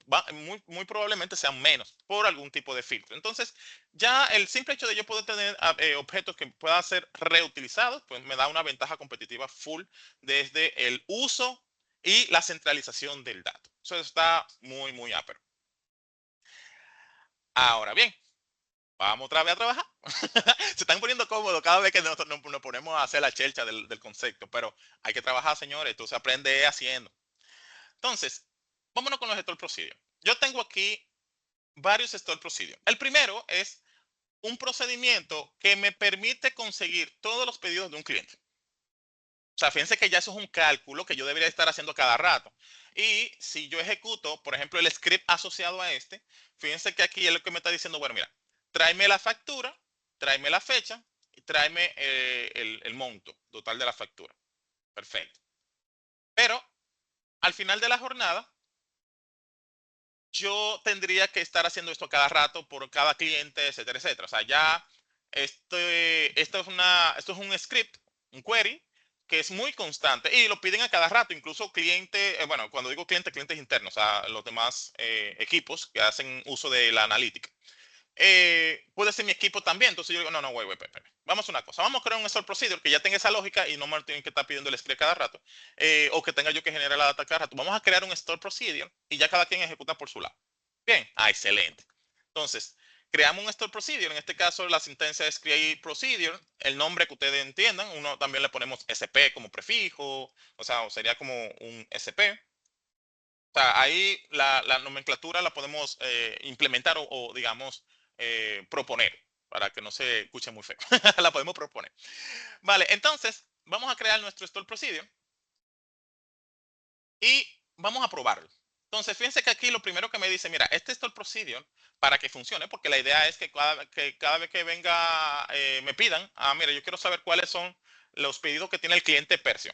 muy probablemente sean menos por algún tipo de filtro. Entonces, ya el simple hecho de yo poder tener objetos que puedan ser reutilizados, pues me da una ventaja competitiva full desde el uso y la centralización del dato. Eso está muy ápero. Ahora bien, vamos otra vez a trabajar. Se están poniendo cómodos cada vez que nos ponemos a hacer la chelcha del concepto, pero hay que trabajar, señores. Esto se aprende haciendo. Entonces, vámonos con los store procedure. Yo tengo aquí varios store procedure. El primero es un procedimiento que me permite conseguir todos los pedidos de un cliente. O sea, fíjense que ya eso es un cálculo que yo debería estar haciendo cada rato. Y si yo ejecuto, por ejemplo, el script asociado a este, fíjense que aquí es lo que me está diciendo, bueno, mira, tráeme la factura, tráeme la fecha y tráeme el monto total de la factura. Perfecto. Pero al final de la jornada, yo tendría que estar haciendo esto cada rato por cada cliente, etcétera, etcétera. O sea, ya esto es un script, un query, que es muy constante y lo piden a cada rato, incluso cliente, bueno, cuando digo cliente, clientes internos, o sea, los demás equipos que hacen uso de la analítica. Puede ser mi equipo también. Entonces yo digo, no, vamos a una cosa. Vamos a crear un store procedure que ya tenga esa lógica y no me tienen que estar pidiendo el script cada rato. O que tenga yo que generar la data cada rato. Vamos a crear un store procedure y ya cada quien ejecuta por su lado. Bien, excelente. Entonces, creamos un store procedure. En este caso, la sentencia es create procedure. El nombre que ustedes entiendan. Uno también le ponemos SP como prefijo. O sea, sería como un SP. O sea, ahí la nomenclatura la podemos implementar o digamos, proponer para que no se escuche muy feo. La podemos proponer. Vale, entonces vamos a crear nuestro store procedure y vamos a probarlo. Entonces, fíjense que aquí lo primero que me dice, mira, este store procedure para que funcione, porque la idea es que cada vez que venga, me pidan, mira, yo quiero saber cuáles son los pedidos que tiene el cliente Percio.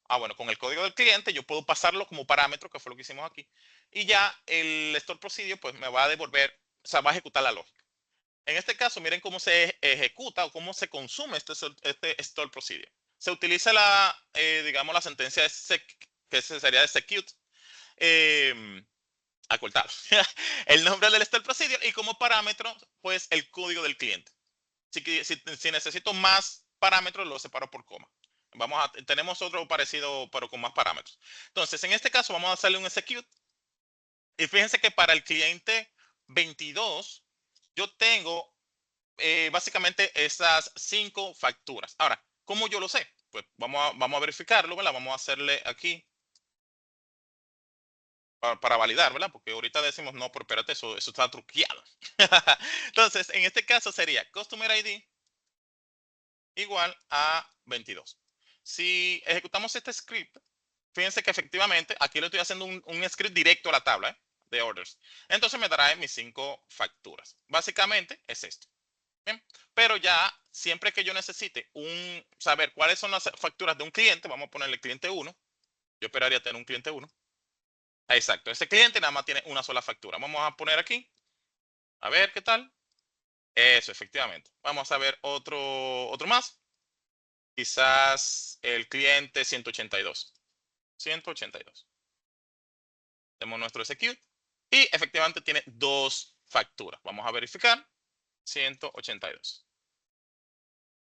Bueno, con el código del cliente yo puedo pasarlo como parámetro, que fue lo que hicimos aquí. Y ya el store procedure pues me va a devolver, o sea, va a ejecutar la lógica. En este caso, miren cómo se ejecuta o cómo se consume este store procedure. Se utiliza digamos, la sentencia que sería de execute, acortar el nombre del store procedure y como parámetro, pues el código del cliente. Si necesito más parámetros, lo separo por coma. Tenemos otro parecido, pero con más parámetros. Entonces, en este caso, vamos a hacerle un execute. Y fíjense que para el cliente 22, yo tengo básicamente esas 5 facturas. Ahora, ¿cómo yo lo sé? Pues vamos a verificarlo, ¿verdad? Vamos a hacerle aquí para validar, ¿verdad? Porque ahorita decimos, no, pero espérate, eso está truqueado. Entonces, en este caso sería Customer ID igual a 22. Si ejecutamos este script, fíjense que efectivamente aquí le estoy haciendo un script directo a la tabla de orders. Entonces me dará mis 5 facturas. Básicamente es esto. Bien, pero ya siempre que yo necesite saber cuáles son las facturas de un cliente, vamos a ponerle cliente 1. Yo esperaría tener un cliente 1. Exacto, ese cliente nada más tiene una sola factura. Vamos a poner aquí, a ver qué tal. Eso, efectivamente. Vamos a ver otro más. Quizás el cliente 182. 182. Tenemos nuestro execute y efectivamente tiene 2 facturas. Vamos a verificar. 182.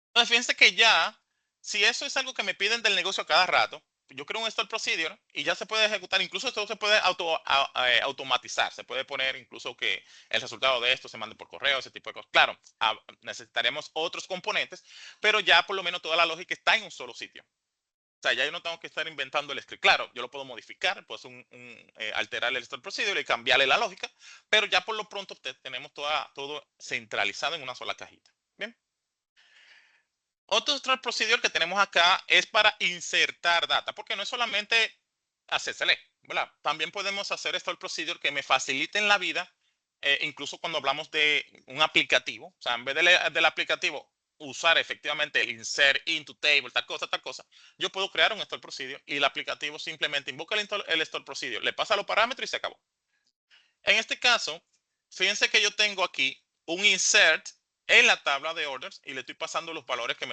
Entonces, fíjense que ya, si eso es algo que me piden del negocio a cada rato, yo creo un store procedure y ya se puede ejecutar. Incluso esto se puede automatizar. Se puede poner incluso que el resultado de esto se mande por correo, ese tipo de cosas. Claro, necesitaremos otros componentes, pero ya por lo menos toda la lógica está en un solo sitio. O sea, ya yo no tengo que estar inventando el script. Claro, yo lo puedo modificar, puedo hacer alterar el store procedure y cambiarle la lógica, pero ya por lo pronto tenemos todo centralizado en una sola cajita. Bien. Otro store procedure que tenemos acá es para insertar data, porque no es solamente hacer select, ¿verdad? También podemos hacer store procedure que me faciliten la vida, incluso cuando hablamos de un aplicativo. O sea, en vez del aplicativo usar efectivamente el insert into table, tal cosa, yo puedo crear un store procedure y el aplicativo simplemente invoca el store procedure, le pasa los parámetros y se acabó. En este caso, fíjense que yo tengo aquí un insert en la tabla de orders y le estoy pasando los valores que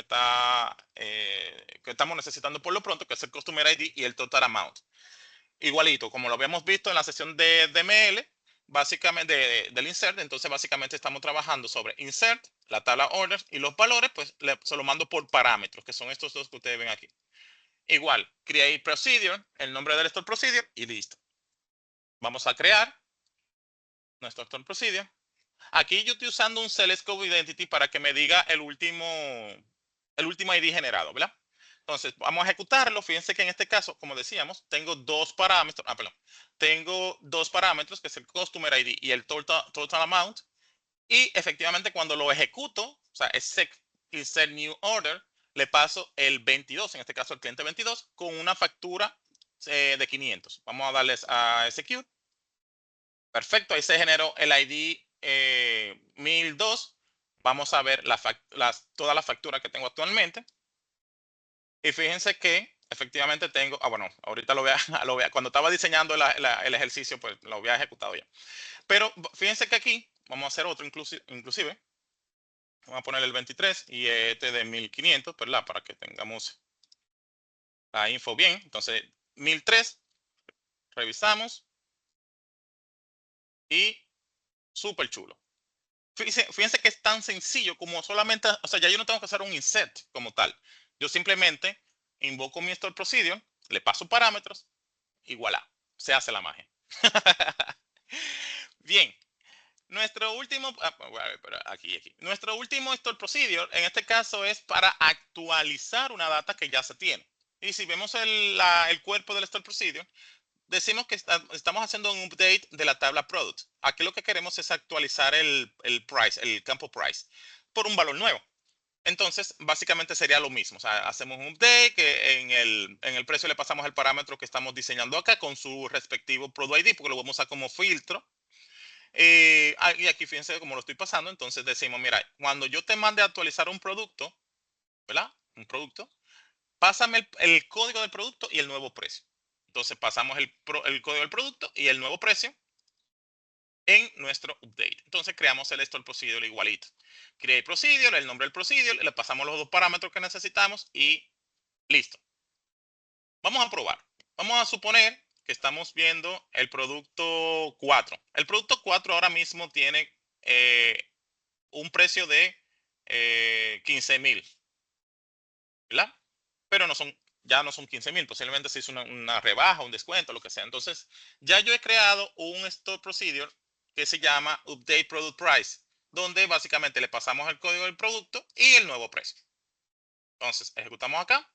que estamos necesitando por lo pronto, que es el Customer ID y el Total Amount. Igualito, como lo habíamos visto en la sesión de DML, básicamente del insert, entonces básicamente estamos trabajando sobre insert, la tabla orders y los valores, pues se lo mando por parámetros, que son estos dos que ustedes ven aquí. Igual, create procedure, el nombre del store procedure y listo. Vamos a crear nuestro store procedure. Aquí yo estoy usando un select scope identity para que me diga el último ID generado, ¿verdad? Entonces, vamos a ejecutarlo. Fíjense que en este caso, como decíamos, tengo dos parámetros. Perdón. Tengo dos parámetros, que es el Customer ID y el total Amount. Y efectivamente, cuando lo ejecuto, o sea, insert new order, le paso el 22, en este caso el cliente 22, con una factura de 500. Vamos a darles a execute. Perfecto, ahí se generó el ID 1002. Vamos a ver toda la factura que tengo actualmente. Y fíjense que efectivamente tengo, bueno, ahorita cuando estaba diseñando el ejercicio, pues lo había ejecutado ya. Pero fíjense que aquí vamos a hacer otro inclusive. Vamos a poner el 23 y este de 1500, ¿verdad? Para que tengamos la info bien. Entonces, 1003, revisamos y súper chulo. Fíjense que es tan sencillo como solamente, o sea, ya yo no tengo que hacer un insert como tal. Yo simplemente invoco mi store procedure, le paso parámetros y voilà, se hace la magia. Bien, nuestro último, nuestro último store procedure, en este caso es para actualizar una data que ya se tiene. Y si vemos el cuerpo del store procedure, decimos que estamos haciendo un update de la tabla product. Aquí lo que queremos es actualizar el price, el campo price, por un valor nuevo. Entonces, básicamente sería lo mismo. O sea, hacemos un update, que en el precio le pasamos el parámetro que estamos diseñando acá con su respectivo product ID, porque lo vamos a usar como filtro. Y aquí fíjense cómo lo estoy pasando. Entonces decimos, mira, cuando yo te mande a actualizar un producto, ¿verdad? Un producto, pásame el código del producto y el nuevo precio. Entonces pasamos el código del producto y el nuevo precio en nuestro update. Entonces creamos el store procedure igualito. Create procedure, el nombre del procedure, le pasamos los dos parámetros que necesitamos y listo. Vamos a probar. Vamos a suponer que estamos viendo el producto 4. El producto 4 ahora mismo tiene un precio de 15,000, ¿verdad? Pero ya no son 15,000, posiblemente se hizo una rebaja, un descuento, lo que sea. Entonces, ya yo he creado un store procedure que se llama Update Product Price, donde básicamente le pasamos el código del producto y el nuevo precio. Entonces, ejecutamos acá.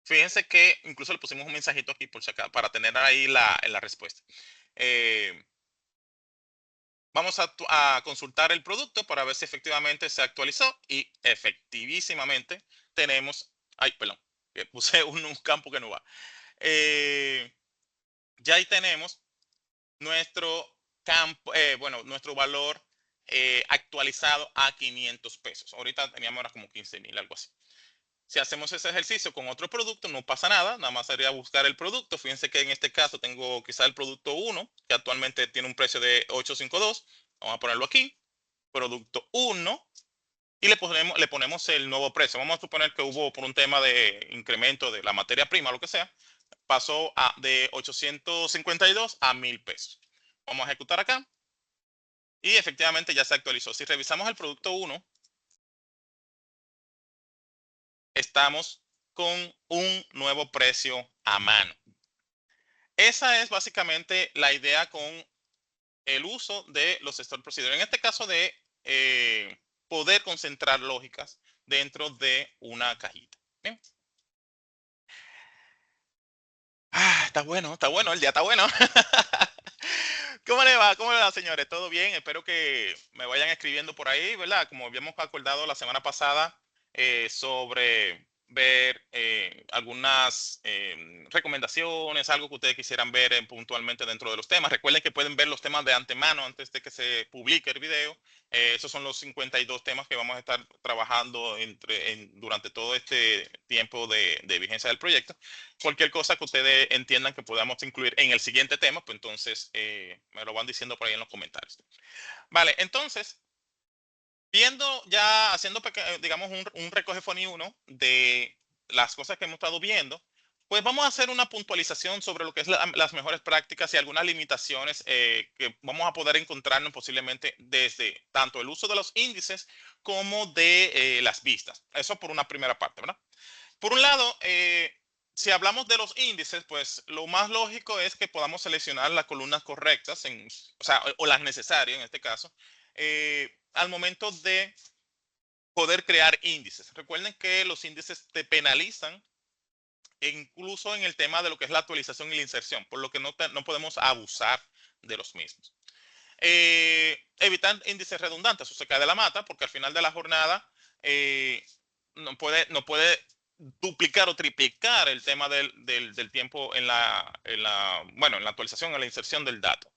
Fíjense que incluso le pusimos un mensajito aquí por si acá, para tener ahí la respuesta. Vamos a consultar el producto para ver si efectivamente se actualizó y efectivísimamente tenemos, ay, perdón, que puse un campo que no va. Ya ahí tenemos nuestro campo, bueno, nuestro valor actualizado a 500 pesos. Ahorita teníamos ahora como 15,000, algo así. Si hacemos ese ejercicio con otro producto, no pasa nada más sería buscar el producto. Fíjense que en este caso tengo quizá el producto 1, que actualmente tiene un precio de 852. Vamos a ponerlo aquí, producto 1, y le ponemos el nuevo precio. Vamos a suponer que hubo por un tema de incremento de la materia prima, lo que sea, pasó de 852 a 1,000 pesos. Vamos a ejecutar acá y efectivamente ya se actualizó. Si revisamos el producto 1, estamos con un nuevo precio a mano. Esa es básicamente la idea con el uso de los stored procedures. En este caso de poder concentrar lógicas dentro de una cajita. Bien. Está bueno, el día está bueno. ¿Cómo le va? ¿Cómo le va, señores? ¿Todo bien? Espero que me vayan escribiendo por ahí, ¿verdad? Como habíamos acordado la semana pasada sobre ver algunas recomendaciones, algo que ustedes quisieran ver puntualmente dentro de los temas. Recuerden que pueden ver los temas de antemano antes de que se publique el video. Esos son los 52 temas que vamos a estar trabajando durante todo este tiempo de vigencia del proyecto. Cualquier cosa que ustedes entiendan que podamos incluir en el siguiente tema, pues entonces me lo van diciendo por ahí en los comentarios. Vale, entonces, viendo ya, haciendo, digamos, un recoge Fonny 1 de las cosas que hemos estado viendo, pues vamos a hacer una puntualización sobre lo que es las mejores prácticas y algunas limitaciones que vamos a poder encontrarnos posiblemente desde tanto el uso de los índices como de las vistas. Eso por una primera parte, ¿verdad? Por un lado, si hablamos de los índices, pues lo más lógico es que podamos seleccionar las columnas correctas, o sea, o las necesarias en este caso, al momento de poder crear índices. Recuerden que los índices te penalizan incluso en el tema de lo que es la actualización y la inserción, por lo que no podemos abusar de los mismos. Evitar índices redundantes, eso se cae de la mata, porque al final de la jornada no puede duplicar o triplicar el tema del tiempo bueno, en la actualización, en la inserción del dato.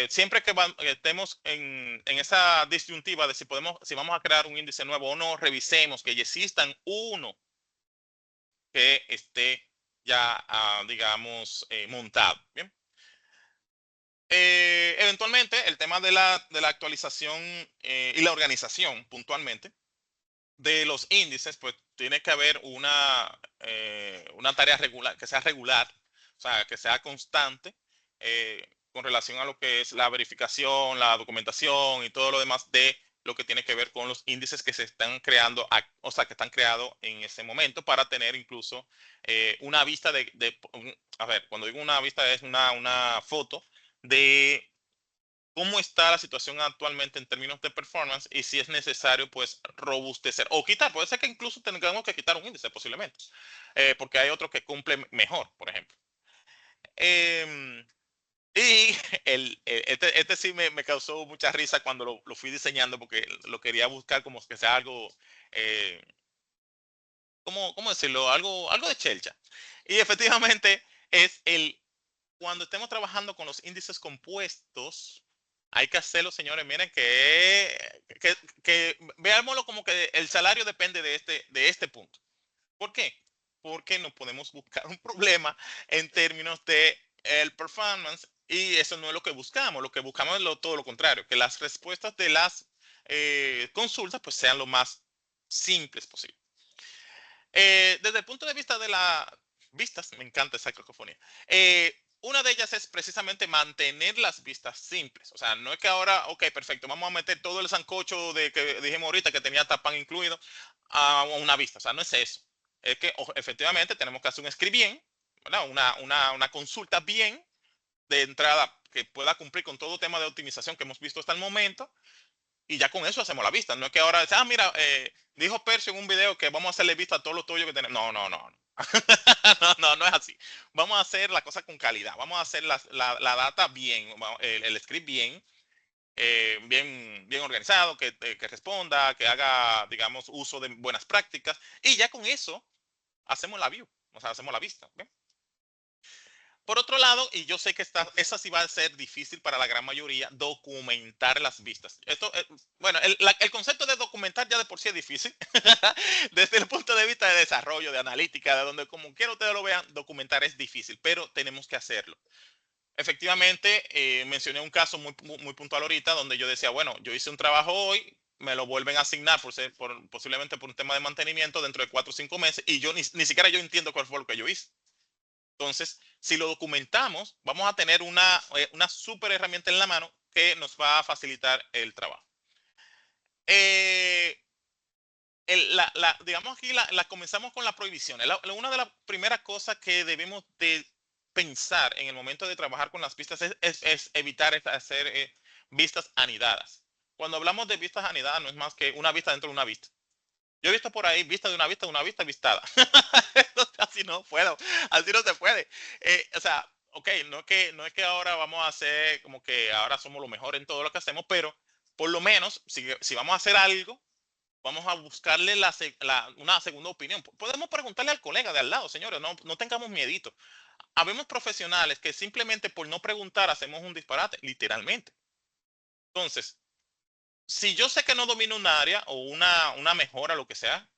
Siempre que estemos en esa disyuntiva de si vamos a crear un índice nuevo o no, revisemos que ya existan uno que esté ya, digamos, montado. Bien. Eventualmente, el tema de la actualización y la organización puntualmente de los índices, pues tiene que haber una tarea regular, que sea regular, o sea, que sea constante con relación a lo que es la verificación, la documentación y todo lo demás de lo que tiene que ver con los índices que se están creando, o sea, que están creados en ese momento para tener incluso una vista a ver, cuando digo una vista es una foto de cómo está la situación actualmente en términos de performance y si es necesario, pues, robustecer o quitar. Puede ser que incluso tengamos que quitar un índice posiblemente, porque hay otro que cumple mejor, por ejemplo. Eh, y este sí me causó mucha risa cuando lo fui diseñando porque lo quería buscar como que sea algo, eh, ¿cómo decirlo? Algo de chelcha. Y efectivamente es cuando estemos trabajando con los índices compuestos, hay que hacerlo, señores. Miren que veámoslo como que el salario depende de este punto. ¿Por qué? Porque no podemos buscar un problema en términos de el performance y eso no es lo que buscamos. Lo que buscamos es todo lo contrario, que las respuestas de las consultas pues sean lo más simples posible. Desde el punto de vista de las vistas, me encanta esa cacofonía. Una de ellas es precisamente mantener las vistas simples. O sea, no es que ahora, ok, perfecto, vamos a meter todo el sancocho de que dijimos ahorita que tenía tapán incluido a una vista. O sea, no es eso. Es que efectivamente tenemos que hacer un script bien, ¿verdad? Una consulta bien de entrada que pueda cumplir con todo tema de optimización que hemos visto hasta el momento y ya con eso hacemos la vista. No es que ahora, mira, dijo Percio en un video que vamos a hacerle vista a todos los tuyos que tenemos. No, no, no. No es así. Vamos a hacer la cosa con calidad. Vamos a hacer la data bien, el script bien, bien organizado, que responda, que haga, digamos, uso de buenas prácticas. Y ya con eso hacemos la view, o sea, hacemos la vista. ¿Bien? Por otro lado, y yo sé que esa sí va a ser difícil para la gran mayoría, documentar las vistas. Bueno, el concepto de documentar ya de por sí es difícil. Desde el punto de vista de desarrollo, de analítica, de donde como quiera ustedes lo vean, documentar es difícil, pero tenemos que hacerlo. Efectivamente, mencioné un caso muy puntual ahorita donde yo decía, bueno, yo hice un trabajo hoy, me lo vuelven a asignar posiblemente por un tema de mantenimiento dentro de 4 o 5 meses y yo ni siquiera yo entiendo cuál fue lo que yo hice. Entonces, si lo documentamos, vamos a tener una súper herramienta en la mano que nos va a facilitar el trabajo. digamos aquí, la comenzamos con las prohibiciones. Una de las primeras cosas que debemos de pensar en el momento de trabajar con las vistas es evitar hacer vistas anidadas. Cuando hablamos de vistas anidadas no es más que una vista dentro de una vista. Yo he visto por ahí vista de una vista vistada. Así no puedo, así no se puede. O sea, ok, no es que ahora vamos a hacer como que ahora somos lo mejor en todo lo que hacemos, pero por lo menos, si vamos a hacer algo, vamos a buscarle una segunda opinión. Podemos preguntarle al colega de al lado, señores, no tengamos miedito. Habemos profesionales que simplemente por no preguntar hacemos un disparate, literalmente. Entonces, si yo sé que no domino un área o una mejora, lo que sea,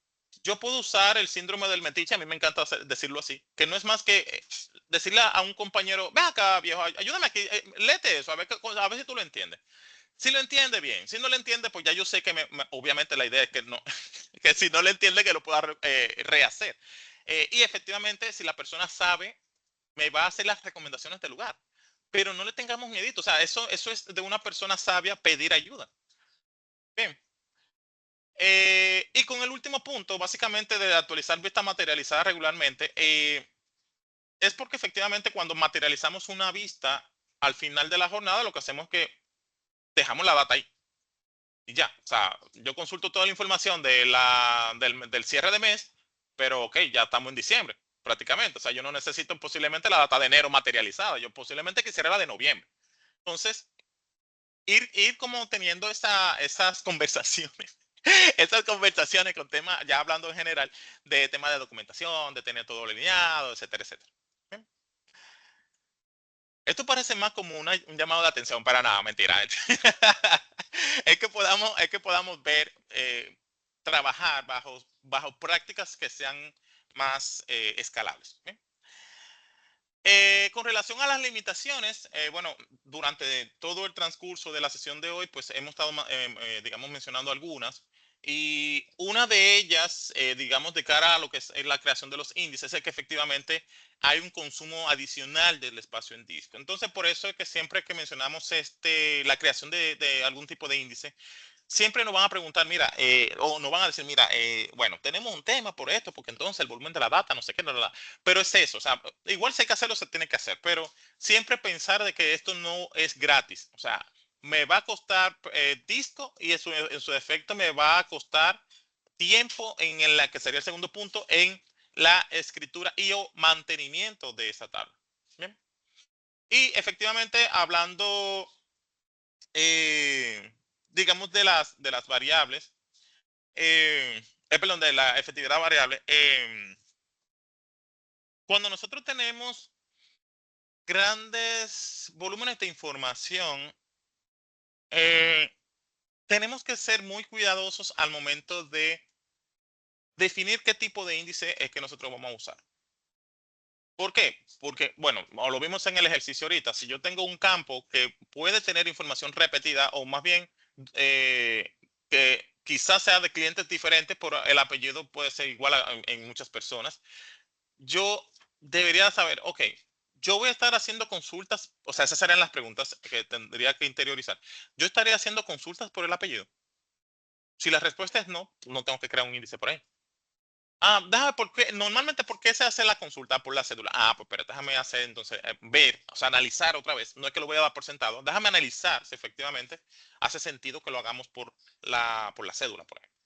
yo puedo usar el síndrome del metiche, a mí me encanta decirlo así, que no es más que decirle a un compañero, ve acá, viejo, ayúdame aquí, léete eso, a ver si tú lo entiendes. Si lo entiende bien, si no lo entiende, pues ya yo sé que obviamente la idea es que no, que si no lo entiende, que lo pueda rehacer. Y efectivamente, si la persona sabe, me va a hacer las recomendaciones del lugar. Pero no le tengamos miedito. O sea, eso es de una persona sabia pedir ayuda. Bien. Y con el último punto, básicamente de actualizar vista materializada regularmente, es porque efectivamente cuando materializamos una vista al final de la jornada, lo que hacemos es que dejamos la data ahí. Y ya, o sea, yo consulto toda la información del cierre de mes, pero ok, ya estamos en diciembre, prácticamente. O sea, yo no necesito posiblemente la data de enero materializada, yo posiblemente quisiera la de noviembre. Entonces, ir como teniendo esas conversaciones, esas conversaciones con temas, ya hablando en general, de temas de documentación, de tener todo alineado, etcétera, etcétera. ¿Bien? Esto parece más como un llamado de atención para nada, mentira. Es que podamos ver, trabajar bajo prácticas que sean más escalables. ¿Bien? Con relación a las limitaciones, bueno, durante todo el transcurso de la sesión de hoy, pues hemos estado, digamos, mencionando algunas. Y una de ellas, digamos, de cara a lo que es la creación de los índices, es que efectivamente hay un consumo adicional del espacio en disco. Entonces, por eso es que siempre que mencionamos la creación de algún tipo de índice, siempre nos van a preguntar, mira, o nos van a decir, mira, bueno, tenemos un tema por esto, porque entonces el volumen de la data, no sé qué, pero es eso, o sea, igual si hay que hacerlo, se tiene que hacer, pero siempre pensar de que esto no es gratis, o sea, me va a costar disco y en su defecto me va a costar tiempo en la que sería el segundo punto, en la escritura y o mantenimiento de esa tabla. ¿Bien? Y efectivamente, hablando, eh, digamos, de las variables, perdón, de la efectividad variable, cuando nosotros tenemos grandes volúmenes de información, eh, tenemos que ser muy cuidadosos al momento de definir qué tipo de índice es que nosotros vamos a usar. ¿Por qué? Porque, bueno, lo vimos en el ejercicio ahorita, si yo tengo un campo que puede tener información repetida o más bien que quizás sea de clientes diferentes, pero el apellido puede ser igual en muchas personas, yo debería saber, ok, yo voy a estar haciendo consultas, o sea, esas serían las preguntas que tendría que interiorizar. Yo estaría haciendo consultas por el apellido. Si la respuesta es no, no tengo que crear un índice por ahí. Normalmente, ¿por qué se hace la consulta por la cédula? Pues pero déjame hacer entonces, ver, o sea, analizar otra vez. No es que lo voy a dar por sentado. Déjame analizar si efectivamente hace sentido que lo hagamos por la cédula, por ejemplo.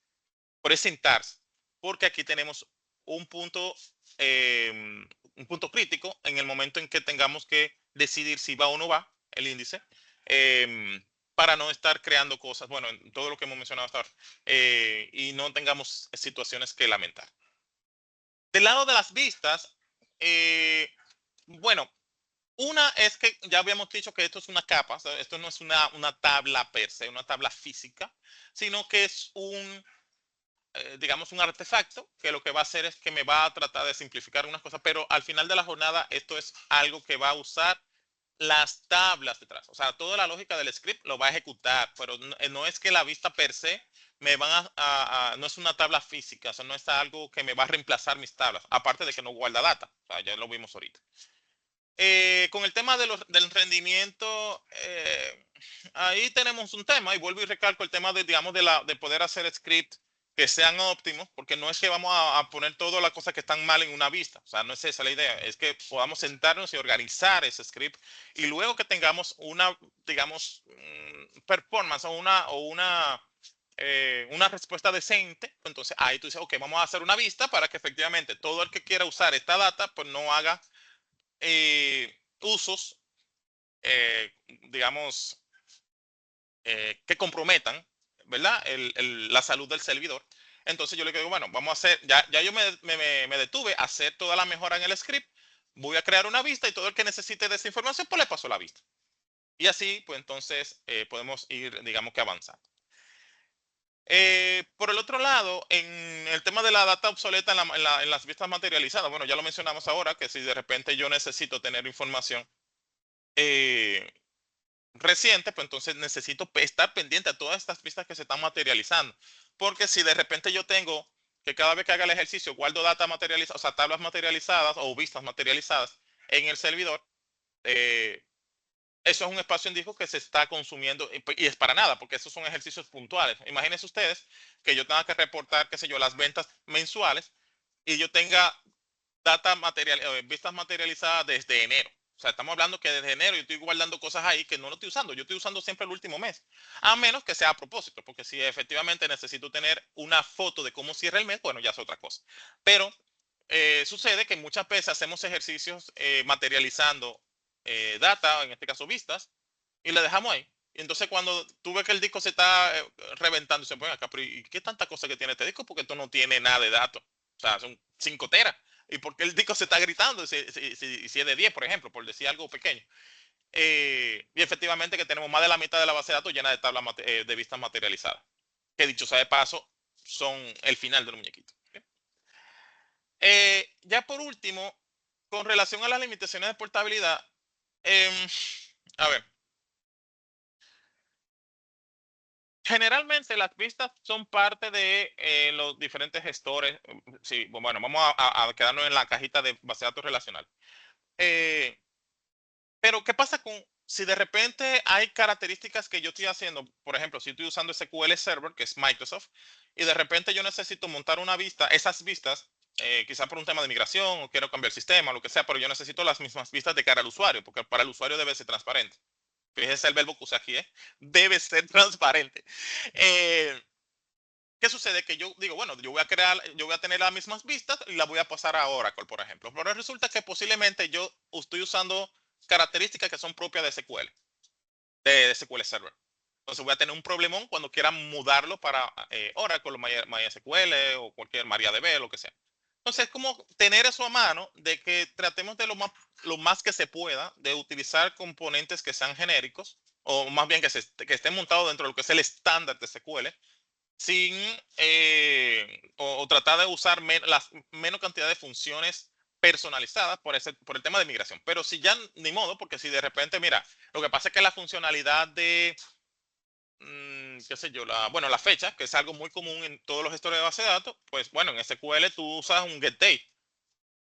Por ese INTARS. Porque aquí tenemos un punto, eh, un punto crítico en el momento en que tengamos que decidir si va o no va el índice. Para no estar creando cosas, bueno, en todo lo que hemos mencionado hasta ahora, y no tengamos situaciones que lamentar. Del lado de las vistas, bueno, una es que ya habíamos dicho que esto es una capa, o sea, esto no es una tabla per se, una tabla física, sino que es digamos, un artefacto que lo que va a hacer es que me va a tratar de simplificar unas cosas, pero al final de la jornada esto es algo que va a usar las tablas detrás. O sea, toda la lógica del script lo va a ejecutar, pero no es que la vista per se me van no es una tabla física, o sea, no es algo que me va a reemplazar mis tablas, aparte de que no guarda data, o sea, ya lo vimos ahorita. Con el tema del rendimiento, ahí tenemos un tema, y vuelvo y recalco el tema de, digamos, de poder hacer script que sean óptimos, porque no es que vamos a poner todas las cosas que están mal en una vista, o sea, no es esa la idea, es que podamos sentarnos y organizar ese script y luego que tengamos una, digamos, performance una respuesta decente, pues entonces ahí tú dices, ok, vamos a hacer una vista para que efectivamente todo el que quiera usar esta data, pues no haga usos, digamos, que comprometan, ¿verdad? La salud del servidor. Entonces yo le digo, bueno, vamos a hacer, ya yo me detuve a hacer toda la mejora en el script, voy a crear una vista y todo el que necesite de esa información, pues le paso la vista. Y así, pues entonces podemos ir, digamos que avanzando. Por el otro lado, en el tema de la data obsoleta en las vistas materializadas, bueno, ya lo mencionamos ahora, que si de repente yo necesito tener información eh, reciente, pues entonces necesito estar pendiente a todas estas vistas que se están materializando. Porque si de repente yo tengo que cada vez que haga el ejercicio guardo data materializada, o sea, tablas materializadas o vistas materializadas en el servidor, eh, eso es un espacio en disco que se está consumiendo y es para nada, porque esos son ejercicios puntuales. Imagínense ustedes que yo tenga que reportar, qué sé yo, las ventas mensuales y yo tenga vistas materializadas desde enero. O sea, estamos hablando que desde enero yo estoy guardando cosas ahí que no lo estoy usando. Yo estoy usando siempre el último mes. A menos que sea a propósito, porque si efectivamente necesito tener una foto de cómo cierra el mes, bueno, ya es otra cosa. Pero sucede que muchas veces hacemos ejercicios materializando data, en este caso vistas, y le dejamos ahí. Y entonces cuando tú ves que el disco se está reventando, se pone acá, pero ¿y qué tanta cosa que tiene este disco? Porque esto no tiene nada de datos. O sea, son 5 teras. ¿Y por qué el disco se está gritando si es de 10, por ejemplo, por decir algo pequeño? Y efectivamente que tenemos más de la mitad de la base de datos llena de tablas de vistas materializadas. Que dicho sea de paso, son el final del muñequito. ¿Okay? Ya por último, con relación a las limitaciones de portabilidad, eh, a ver, generalmente las vistas son parte de los diferentes gestores. Sí, bueno, vamos a quedarnos en la cajita de base de datos relacional. Eh, pero, ¿qué pasa con si de repente hay características que yo estoy haciendo? Por ejemplo, si estoy usando SQL Server, que es Microsoft, y de repente yo necesito montar una vista, esas vistas, quizá por un tema de migración o quiero cambiar el sistema, lo que sea, pero yo necesito las mismas vistas de cara al usuario, porque para el usuario debe ser transparente. Fíjese el verbo que usé aquí, ¿eh? Debe ser transparente. Eh, ¿Qué sucede? Que yo digo, bueno, yo voy a tener las mismas vistas y las voy a pasar a Oracle, por ejemplo. Pero resulta que posiblemente yo estoy usando características que son propias de SQL, de SQL Server. Entonces voy a tener un problemón cuando quiera mudarlo para Oracle o MySQL o cualquier MariaDB, lo que sea. Entonces es como tener eso a mano de que tratemos de lo más que se pueda de utilizar componentes que sean genéricos o más bien que estén montados dentro de lo que es el estándar de SQL sin o tratar de usar la menos cantidad de funciones personalizadas por el tema de migración. Pero si ya ni modo, porque si de repente, mira, lo que pasa es que la funcionalidad de, qué sé yo, bueno, la fecha, que es algo muy común en todos los gestores de base de datos, pues bueno, en SQL tú usas un getDate.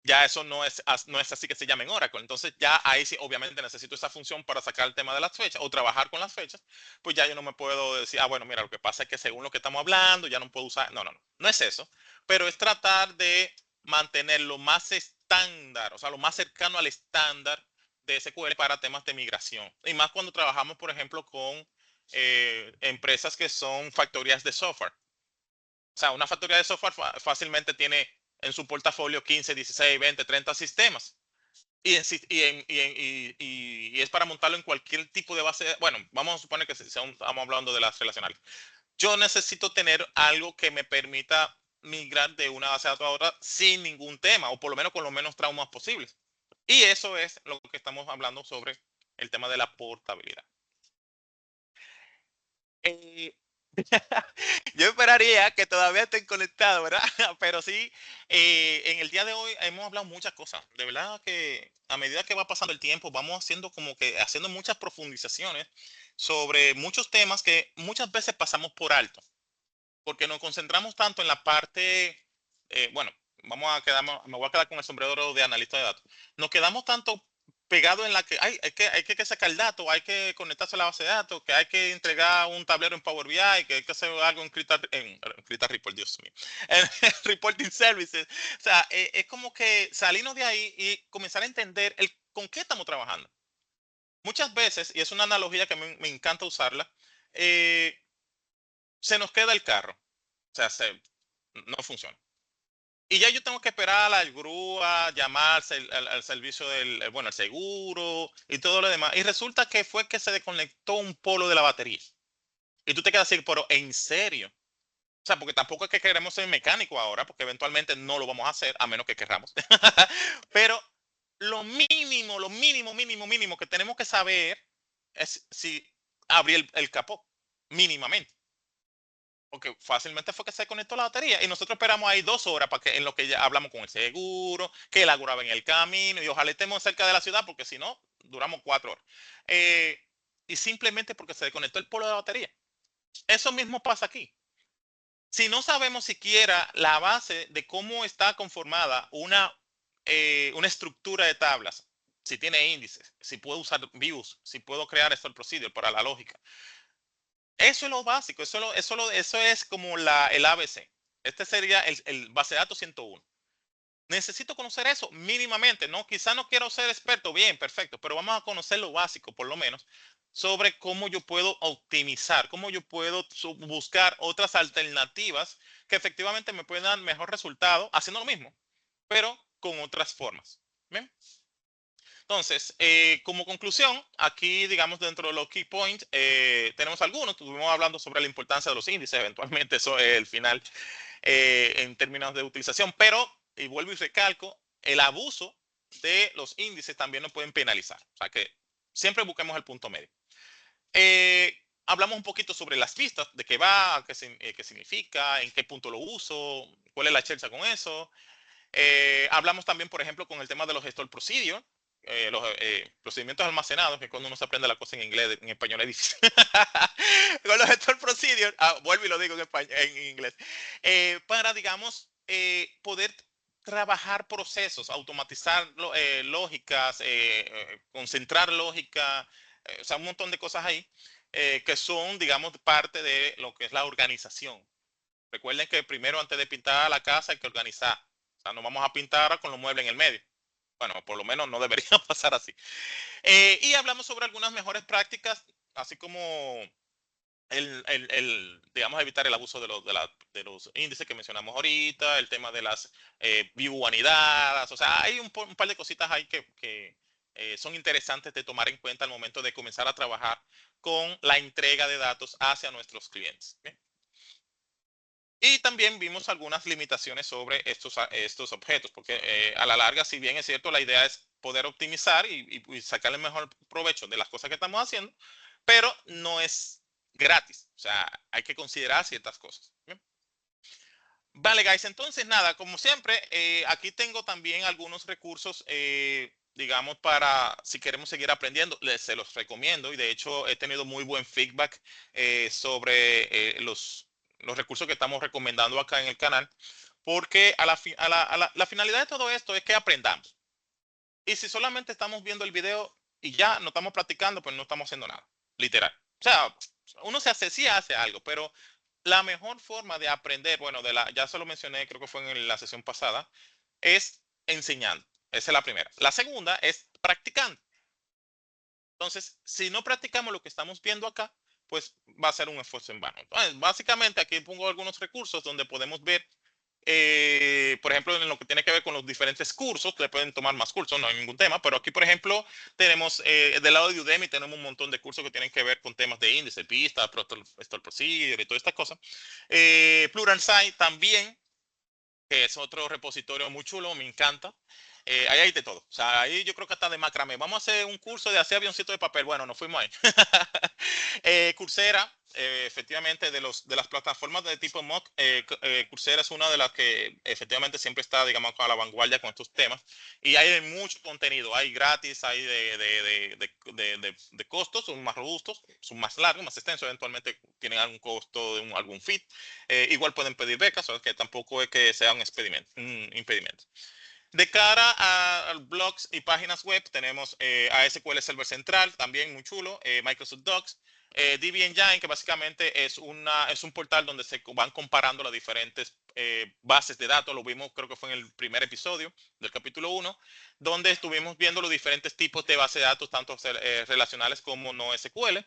Ya eso no es así que se llama en Oracle. Entonces ya ahí sí, obviamente necesito esa función para sacar el tema de las fechas o trabajar con las fechas. Pues ya yo no me puedo decir, bueno, mira, lo que pasa es que según lo que estamos hablando, ya no puedo usar. No, no, no. No es eso. Pero es tratar de mantener lo más estándar, o sea, lo más cercano al estándar de SQL para temas de migración. Y más cuando trabajamos, por ejemplo, con empresas que son factorías de software. O sea, una factoría de software fácilmente tiene en su portafolio 15, 16, 20, 30 sistemas. Y es para montarlo en cualquier tipo de base. Bueno, vamos a suponer que estamos hablando de las relacionales. Yo necesito tener algo que me permita migrar de una base de datos a otra sin ningún tema, o por lo menos con los menos traumas posibles. Y eso es lo que estamos hablando sobre el tema de la portabilidad. Eh, Yo esperaría que todavía estén conectados, ¿verdad? Pero sí, en el día de hoy hemos hablado muchas cosas. De verdad que a medida que va pasando el tiempo, vamos haciendo como que haciendo muchas profundizaciones sobre muchos temas que muchas veces pasamos por alto, porque nos concentramos tanto en la parte, bueno, me voy a quedar con el sombrero de analista de datos. Nos quedamos tanto pegado en la que hay que sacar el dato, hay que conectarse a la base de datos, que hay que entregar un tablero en Power BI, que hay que hacer algo en Krita Report, Dios mío, en Reporting Services. O sea, es como que salirnos de ahí y comenzar a entender con qué estamos trabajando. Muchas veces, y es una analogía que me encanta usarla, eh, se nos queda el carro, o sea, no funciona. Y ya yo tengo que esperar a la grúa, llamar al servicio bueno, al seguro y todo lo demás. Y resulta que fue que se desconectó un polo de la batería. Y tú te quedas así, pero ¿en serio? O sea, porque tampoco es que queremos ser mecánico ahora, porque eventualmente no lo vamos a hacer, a menos que querramos. Pero lo mínimo que tenemos que saber es si abrir el capó, mínimamente. Porque fácilmente fue que se conectó la batería y nosotros esperamos ahí 2 horas para que en lo que ya hablamos con el seguro, que la grúa va en el camino y ojalá estemos cerca de la ciudad porque si no, duramos 4 horas. Eh, y simplemente porque se desconectó el polo de la batería. Eso mismo pasa aquí. Si no sabemos siquiera la base de cómo está conformada una estructura de tablas, si tiene índices, si puedo usar views, si puedo crear stored procedure para la lógica, eso es lo básico, eso es como el ABC. Este sería el base de datos 101. Necesito conocer eso mínimamente, ¿no? Quizá no quiero ser experto, bien, perfecto, pero vamos a conocer lo básico, por lo menos, sobre cómo yo puedo optimizar, cómo yo puedo buscar otras alternativas que efectivamente me puedan dar mejor resultado haciendo lo mismo, pero con otras formas. ¿Bien? Entonces, como conclusión, aquí, digamos, dentro de los key points, tenemos algunos, estuvimos hablando sobre la importancia de los índices, eventualmente eso es el final en términos de utilización, pero, y vuelvo y recalco, el abuso de los índices también nos pueden penalizar, o sea que siempre busquemos el punto medio. Hablamos un poquito sobre las pistas, de qué va, qué significa, en qué punto lo uso, cuál es la chercha con eso. Hablamos también, por ejemplo, con el tema de los store procedure, los procedimientos almacenados, que cuando uno se aprende la cosa en inglés, en español es difícil. Con los store procedure, vuelvo y lo digo en inglés, para, digamos, poder trabajar procesos, automatizar lógicas, concentrar lógica, o sea, un montón de cosas ahí que son, digamos, parte de lo que es la organización. Recuerden que primero, antes de pintar la casa, hay que organizar. O sea, no vamos a pintar ahora con los muebles en el medio. Bueno, por lo menos no debería pasar así. Y hablamos sobre algunas mejores prácticas, así como digamos, evitar el abuso de los índices que mencionamos ahorita, el tema de las view anidadas. O sea, hay un par de cositas ahí que son interesantes de tomar en cuenta al momento de comenzar a trabajar con la entrega de datos hacia nuestros clientes. ¿Bien? Y también vimos algunas limitaciones sobre estos objetos, porque a la larga, si bien es cierto, la idea es poder optimizar y sacar el mejor provecho de las cosas que estamos haciendo, pero no es gratis. O sea, hay que considerar ciertas cosas. ¿Bien? Vale, guys, entonces nada, como siempre, aquí tengo también algunos recursos, digamos, para si queremos seguir aprendiendo, se los recomiendo y de hecho he tenido muy buen feedback sobre los recursos que estamos recomendando acá en el canal, porque la finalidad de todo esto es que aprendamos. Y si solamente estamos viendo el video y ya no estamos practicando, pues no estamos haciendo nada, literal. O sea, uno sí hace algo, pero la mejor forma de aprender, bueno, ya se lo mencioné, creo que fue en la sesión pasada, es enseñando. Esa es la primera. La segunda es practicando. Entonces, si no practicamos lo que estamos viendo acá, pues va a ser un esfuerzo en vano. Entonces, básicamente aquí pongo algunos recursos donde podemos ver, por ejemplo, en lo que tiene que ver con los diferentes cursos, que pueden tomar más cursos, no hay ningún tema, pero aquí, por ejemplo, tenemos del lado de Udemy, tenemos un montón de cursos que tienen que ver con temas de índice, pista, store procedure y todas estas cosas. Pluralsight también, que es otro repositorio muy chulo, me encanta. Ahí hay de todo. O sea, ahí yo creo que hasta de macramé. Vamos a hacer un curso de hacer avioncito de papel. Bueno, nos fuimos ahí. Coursera, efectivamente, de las plataformas de tipo MOOC, Coursera es una de las que efectivamente siempre está, digamos, a la vanguardia con estos temas. Y hay mucho contenido. Hay gratis, hay de costos, son más robustos, son más largos, más extensos. Eventualmente tienen algún costo de algún feed. Igual pueden pedir becas, o que tampoco es que sea un impedimento. De cara a blogs y páginas web, tenemos ASQL Server Central, también muy chulo, Microsoft Docs, DB Engine, que básicamente es un portal donde se van comparando las diferentes bases de datos. Lo vimos, creo que fue en el primer episodio del capítulo 1, donde estuvimos viendo los diferentes tipos de bases de datos, tanto relacionales como no SQL.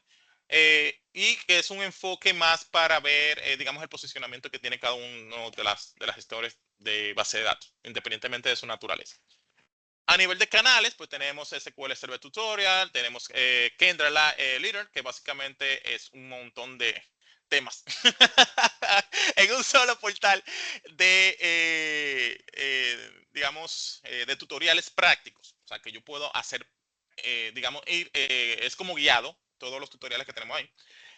Y que es un enfoque más para ver, digamos, el posicionamiento que tiene cada uno de las gestores de base de datos, independientemente de su naturaleza. A nivel de canales, pues tenemos SQL Server Tutorial, tenemos Kendra Leader, que básicamente es un montón de temas en un solo portal de, digamos, de tutoriales prácticos. O sea, que yo puedo hacer, digamos, es como guiado todos los tutoriales que tenemos ahí.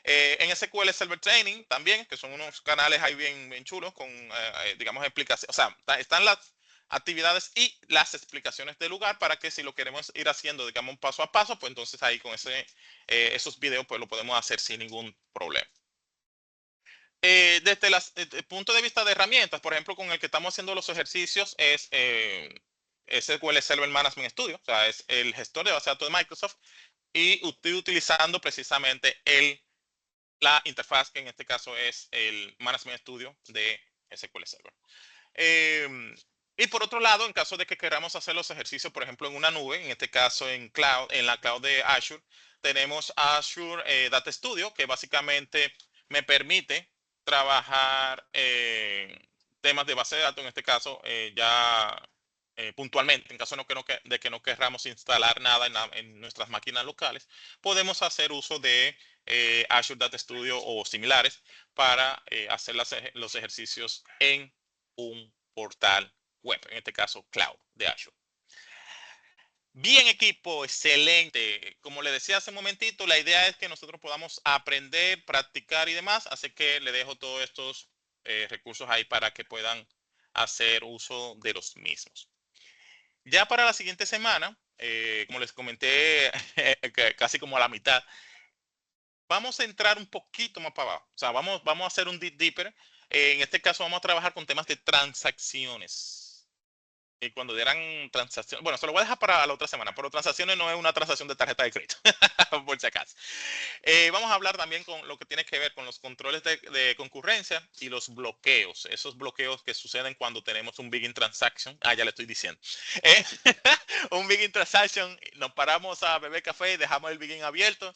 En SQL Server Training también, que son unos canales ahí bien, bien chulos con, digamos, explicaciones. O sea, están las actividades y las explicaciones del lugar para que si lo queremos ir haciendo, digamos, paso a paso, pues entonces ahí con esos videos pues lo podemos hacer sin ningún problema. Desde el punto de vista de herramientas, por ejemplo, con el que estamos haciendo los ejercicios es SQL Server Management Studio, o sea, es el gestor de base de datos de Microsoft, y estoy utilizando precisamente la interfaz, que en este caso es el Management Studio de SQL Server. Y por otro lado, en caso de que queramos hacer los ejercicios, por ejemplo, en una nube, en este caso en la cloud de Azure, tenemos Azure Data Studio, que básicamente me permite trabajar temas de base de datos, en este caso ya puntualmente, en caso de que no querramos instalar nada en nuestras máquinas locales, podemos hacer uso de Azure Data Studio o similares para hacer los ejercicios en un portal web, en este caso cloud de Azure. Bien, equipo, excelente. Como le decía hace un momentito, la idea es que nosotros podamos aprender, practicar y demás, así que le dejo todos estos recursos ahí para que puedan hacer uso de los mismos. Ya para la siguiente semana, como les comenté, casi como a la mitad, vamos a entrar un poquito más para abajo. O sea, vamos a hacer un deeper. En este caso vamos a trabajar con temas de transacciones. Y cuando dieran transacciones, bueno, se lo voy a dejar para la otra semana, pero transacciones no es una transacción de tarjeta de crédito, por si acaso. Vamos a hablar también con lo que tiene que ver con los controles de concurrencia y los bloqueos, esos bloqueos que suceden cuando tenemos un begin transaction. Ah, ya le estoy diciendo. Eh, un begin transaction, nos paramos a beber café y dejamos el begin abierto.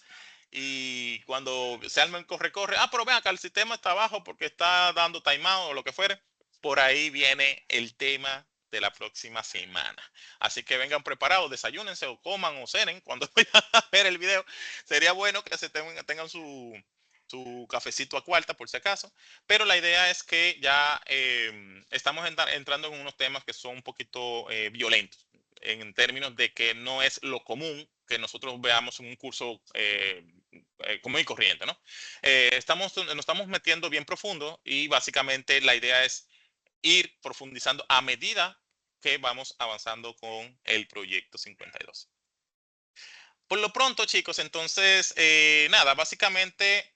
Y cuando se arma el corre-corre, pero vean acá, el sistema está abajo porque está dando timeout o lo que fuere. Por ahí viene el tema de la próxima semana. Así que vengan preparados, desayúnense o coman o cenen cuando vayan a ver el video. Sería bueno que tengan su cafecito a cuarta por si acaso. Pero la idea es que ya estamos entrando en unos temas que son un poquito violentos en términos de que no es lo común que nosotros veamos en un curso común y corriente, ¿no? Nos estamos metiendo bien profundo y básicamente la idea es ir profundizando a medida que vamos avanzando con el proyecto 52. Por lo pronto, chicos, entonces, nada, básicamente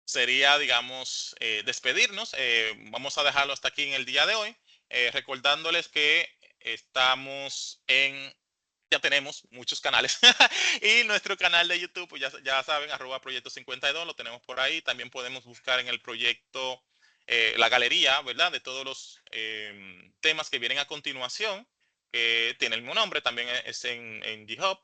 sería, digamos, despedirnos. Vamos a dejarlo hasta aquí en el día de hoy, recordándoles que estamos ya tenemos muchos canales y nuestro canal de YouTube, pues ya saben, @proyecto 52, lo tenemos por ahí. También podemos buscar en el proyecto la galería, ¿verdad? De todos los temas que vienen a continuación, que tiene el mismo nombre, también es en GitHub,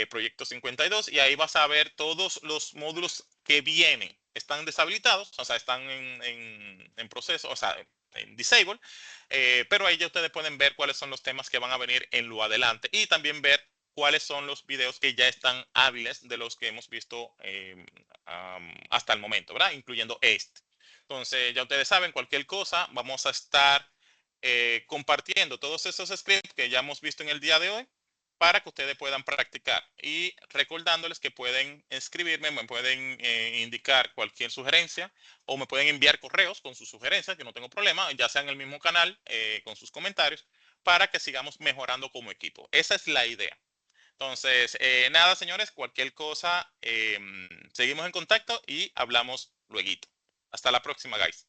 proyecto 52, y ahí vas a ver todos los módulos que vienen. Están deshabilitados, o sea, están en proceso, o sea, en disable, pero ahí ya ustedes pueden ver cuáles son los temas que van a venir en lo adelante y también ver cuáles son los videos que ya están hábiles de los que hemos visto hasta el momento, ¿verdad? Incluyendo este. Entonces, ya ustedes saben, cualquier cosa, vamos a estar compartiendo todos esos scripts que ya hemos visto en el día de hoy para que ustedes puedan practicar y recordándoles que pueden escribirme, me pueden indicar cualquier sugerencia o me pueden enviar correos con sus sugerencias, que no tengo problema, ya sea en el mismo canal con sus comentarios, para que sigamos mejorando como equipo. Esa es la idea. Entonces, nada, señores, cualquier cosa, seguimos en contacto y hablamos luego. Hasta la próxima, guys.